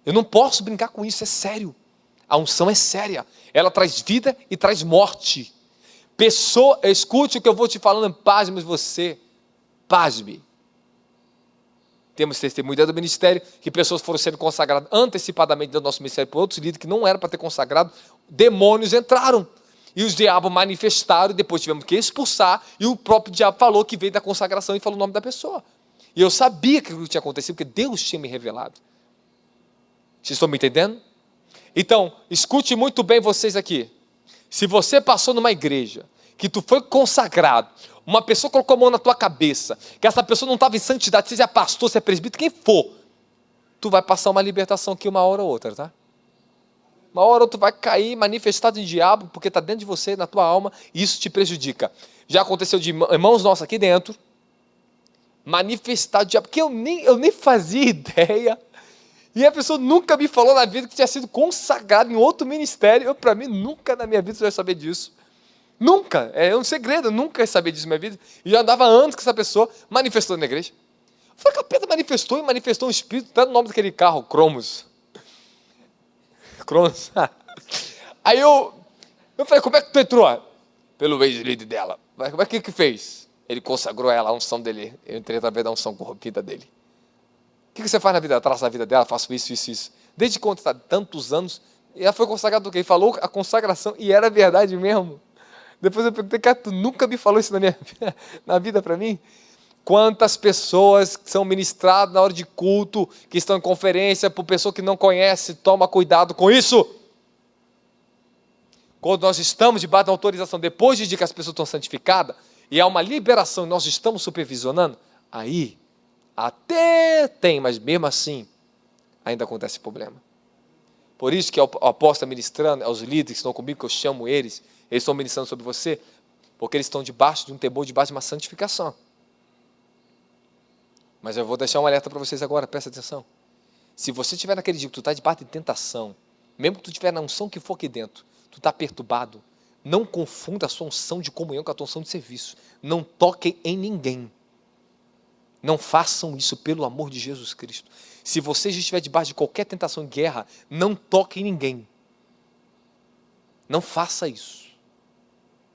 Eu não posso brincar com isso, é sério. A unção é séria. Ela traz vida e traz morte. Escute o que eu vou te falando, pasme você. Pasme. Temos testemunho do ministério, que pessoas foram sendo consagradas antecipadamente do nosso ministério por outros líderes que não eram para ter consagrado. Demônios entraram. E os diabos manifestaram, e depois tivemos que expulsar, e o próprio diabo falou que veio da consagração e falou o nome da pessoa. E eu sabia que aquilo tinha acontecido, porque Deus tinha me revelado. Vocês estão me entendendo? Então, escute muito bem vocês aqui. Se você passou numa igreja, que tu foi consagrado, uma pessoa colocou a mão na tua cabeça, que essa pessoa não estava em santidade, seja pastor, seja presbítero, quem for, tu vai passar uma libertação aqui uma hora ou outra, tá? Uma hora ou outra tu vai cair manifestado em diabo, porque está dentro de você, na tua alma, e isso te prejudica. Já aconteceu de irmãos nossos aqui dentro, manifestado de diabo, que eu nem fazia ideia. E a pessoa nunca me falou na vida que tinha sido consagrado em outro ministério. Para mim, nunca na minha vida você vai saber disso. Nunca. É um segredo, eu nunca ia saber disso na minha vida. E já andava anos que essa pessoa manifestou na igreja. Foi que a Pedro manifestou um espírito, até no nome daquele carro, Cromos. Cromos. Aí eu falei, como é que tu entrou? Pelo ex-líder dela. Mas como é que fez? Ele consagrou ela, a unção dele. Eu entrei através da unção corrompida dele. O que você faz na vida? Traça a vida dela, faço isso. Desde quando está tantos anos, E ela foi consagrada do quê? Ele falou a consagração e era verdade mesmo. Depois eu perguntei, cara, tu nunca me falou isso na vida para mim? Quantas pessoas que são ministradas na hora de culto, que estão em conferência, por pessoa que não conhece, toma cuidado com isso. Quando nós estamos debaixo da autorização, depois de que as pessoas estão santificadas, e há uma liberação e nós estamos supervisionando, aí até tem, mas mesmo assim ainda acontece problema. Por isso que o apóstolo está ministrando aos líderes que estão comigo, que eu chamo eles estão ministrando sobre você, porque eles estão debaixo de um temor, debaixo de uma santificação. Mas eu vou deixar um alerta para vocês agora, presta atenção. Se você estiver naquele dia que tu está debaixo de tentação, mesmo que tu estiver na unção que for aqui dentro, tu está perturbado, não confunda a sua unção de comunhão com a tua unção de serviço. Não toquem em ninguém. Não façam isso pelo amor de Jesus Cristo. Se você estiver debaixo de qualquer tentação de guerra, não toque em ninguém. Não faça isso.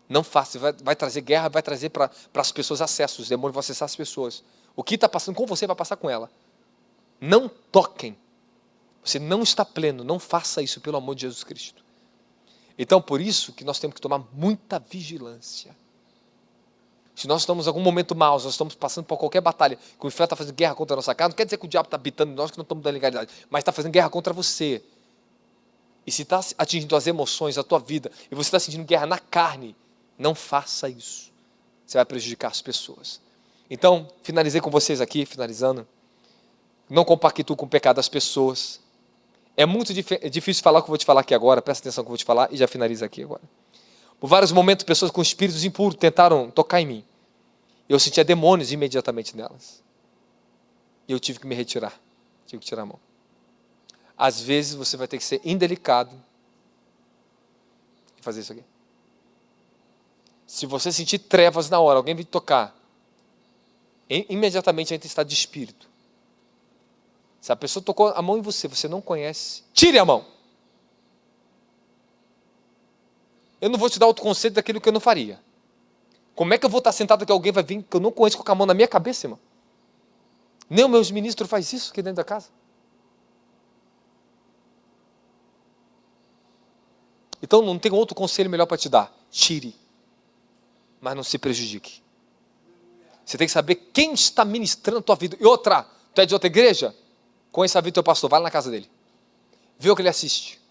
Não faça. Vai trazer guerra, vai trazer para as pessoas acesso. Os demônios vão acessar as pessoas. O que está passando com você vai passar com ela. Não toquem. Você não está pleno. Não faça isso pelo amor de Jesus Cristo. Então, por isso que nós temos que tomar muita vigilância. Se nós estamos em algum momento maus, nós estamos passando por qualquer batalha, que o inferno está fazendo guerra contra a nossa casa, não quer dizer que o diabo está habitando em nós, que não estamos dando legalidade, mas está fazendo guerra contra você. E se está atingindo as emoções, a tua vida, e você está sentindo guerra na carne, não faça isso. Você vai prejudicar as pessoas. Então, finalizei com vocês aqui, finalizando. Não compactue com o pecado das pessoas. É muito difícil falar o que eu vou te falar aqui agora, presta atenção no que eu vou te falar e já finaliza aqui agora. Por vários momentos, pessoas com espíritos impuros tentaram tocar em mim. Eu sentia demônios imediatamente nelas. E eu tive que me retirar. Tive que tirar a mão. Às vezes, você vai ter que ser indelicado e fazer isso aqui. Se você sentir trevas na hora, alguém vir tocar, imediatamente entra em estado de espírito. Se a pessoa tocou a mão em você, você não conhece, tire a mão. Eu não vou te dar outro conselho daquilo que eu não faria. Como é que eu vou estar sentado aqui, alguém vai vir que eu não conheço com a mão na minha cabeça, irmão? Nem o meu ministro faz isso aqui dentro da casa. Então não tem outro conselho melhor para te dar. Tire. Mas não se prejudique. Você tem que saber quem está ministrando a tua vida. E outra, tu é de outra igreja? Conheça a vida do teu pastor, vai lá na casa dele. Vê o que ele assiste.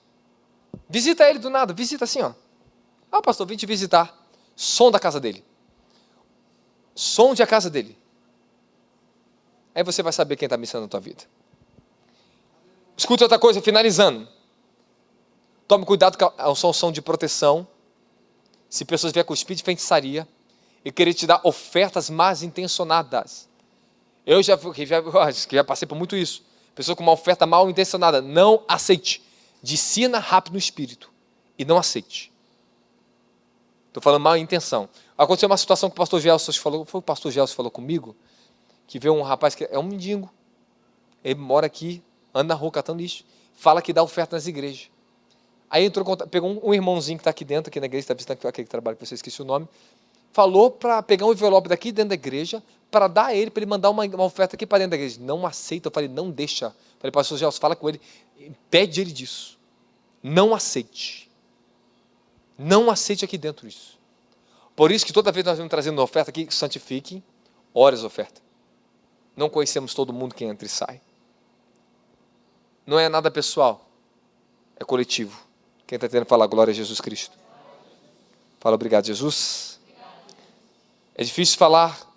Visita ele do nada, visita assim, ó. Ah, pastor, vim te visitar. Som da casa dele. Sonde a casa dele. Aí você vai saber quem está ministrando a tua vida. Escuta outra coisa, finalizando. Tome cuidado com a unção de proteção. Se pessoas vierem com o espírito de feitiçaria e querer te dar ofertas mal intencionadas. Eu já passei por muito isso. Pessoa com uma oferta mal intencionada. Não aceite. Discina rápido no espírito. E não aceite. Estou falando mal intenção. Aconteceu uma situação que o pastor Gelson falou. Foi o pastor Gelson que falou comigo. Que veio um rapaz que é um mendigo. Ele mora aqui, anda na rua catando lixo. Fala que dá oferta nas igrejas. Aí entrou, pegou um irmãozinho que está aqui dentro, aqui na igreja, está visitando aquele que trabalha com você, esqueci o nome. Falou para pegar um envelope daqui dentro da igreja, para dar a ele, para ele mandar uma oferta aqui para dentro da igreja. Não aceita. Eu falei, não deixa. Falei, pastor Gelson, fala com ele, impede ele disso. Não aceite. Não aceite aqui dentro isso. Por isso que toda vez que nós vamos trazendo uma oferta aqui, santifique, ore as ofertas. Não conhecemos todo mundo que entra e sai. Não é nada pessoal, é coletivo. Quem está tentando falar glória a Jesus Cristo? Fala obrigado, Jesus. É difícil falar.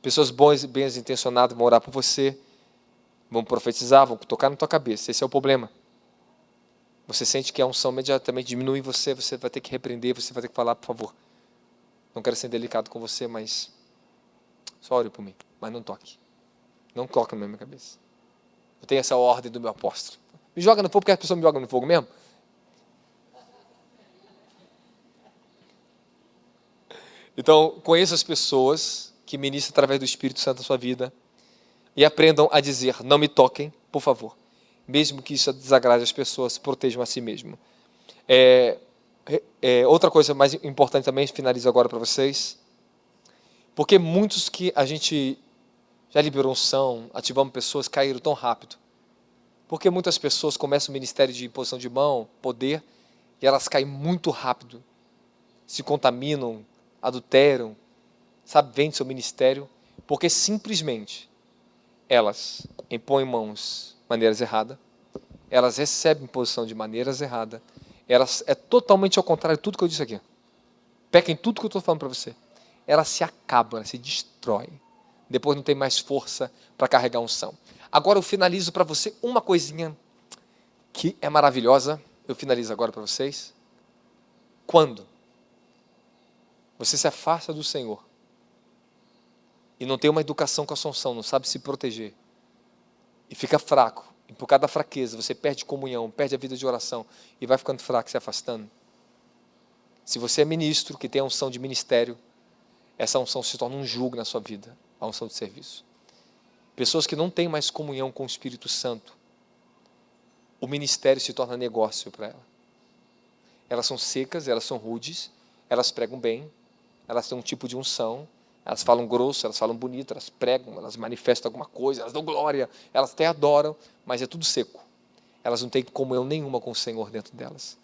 Pessoas boas e bem intencionadas vão orar por você, vão profetizar, vão tocar na tua cabeça. Esse é o problema. Você sente que a unção imediatamente diminui em você, você vai ter que repreender, você vai ter que falar, por favor. Não quero ser delicado com você, mas só ore por mim, mas não toque. Não coloque na minha cabeça. Eu tenho essa ordem do meu apóstolo. Me joga no fogo, porque as pessoas me jogam no fogo mesmo. Então, conheça as pessoas que ministram através do Espírito Santo na sua vida e aprendam a dizer, não me toquem, por favor. Mesmo que isso desagrade as pessoas, protejam a si mesmo. Outra coisa mais importante também, finalizo agora para vocês, porque muitos que a gente já liberou unção, ativamos pessoas, caíram tão rápido. Porque muitas pessoas começam o ministério de imposição de mão, poder, e elas caem muito rápido, se contaminam, adulteram, sabe, vendem seu ministério, porque simplesmente elas impõem mãos de maneiras erradas, elas recebem posição de maneiras erradas, elas é totalmente ao contrário de tudo que eu disse aqui. Peca em tudo que eu estou falando para você. Ela se acaba, ela se destrói. Depois não tem mais força para carregar unção. Agora eu finalizo para você uma coisinha que é maravilhosa. Eu finalizo agora para vocês. Quando você se afasta do Senhor e não tem uma educação com a unção, não sabe se proteger, e fica fraco, e por causa da fraqueza você perde comunhão, perde a vida de oração e vai ficando fraco, se afastando. Se você é ministro, que tem a unção de ministério, essa unção se torna um jugo na sua vida, a unção de serviço. Pessoas que não têm mais comunhão com o Espírito Santo, o ministério se torna negócio para ela. Elas são secas, elas são rudes, elas pregam bem, elas têm um tipo de unção, elas falam grosso, elas falam bonito, elas pregam, elas manifestam alguma coisa, elas dão glória, elas até adoram, mas é tudo seco. Elas não têm comunhão nenhuma com o Senhor dentro delas.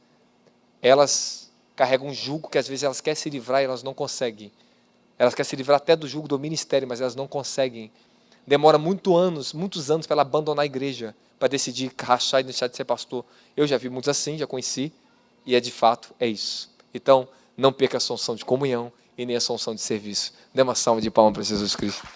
Elas carregam um jugo que às vezes elas querem se livrar e elas não conseguem. Elas querem se livrar até do jugo do ministério, mas elas não conseguem. Demora muitos anos para ela abandonar a igreja, para decidir rachar e deixar de ser pastor. Eu já vi muitos assim, já conheci, e de fato é isso. Então, não perca a unção de comunhão e nem a unção de serviço. Dê uma salva de palmas para Jesus Cristo.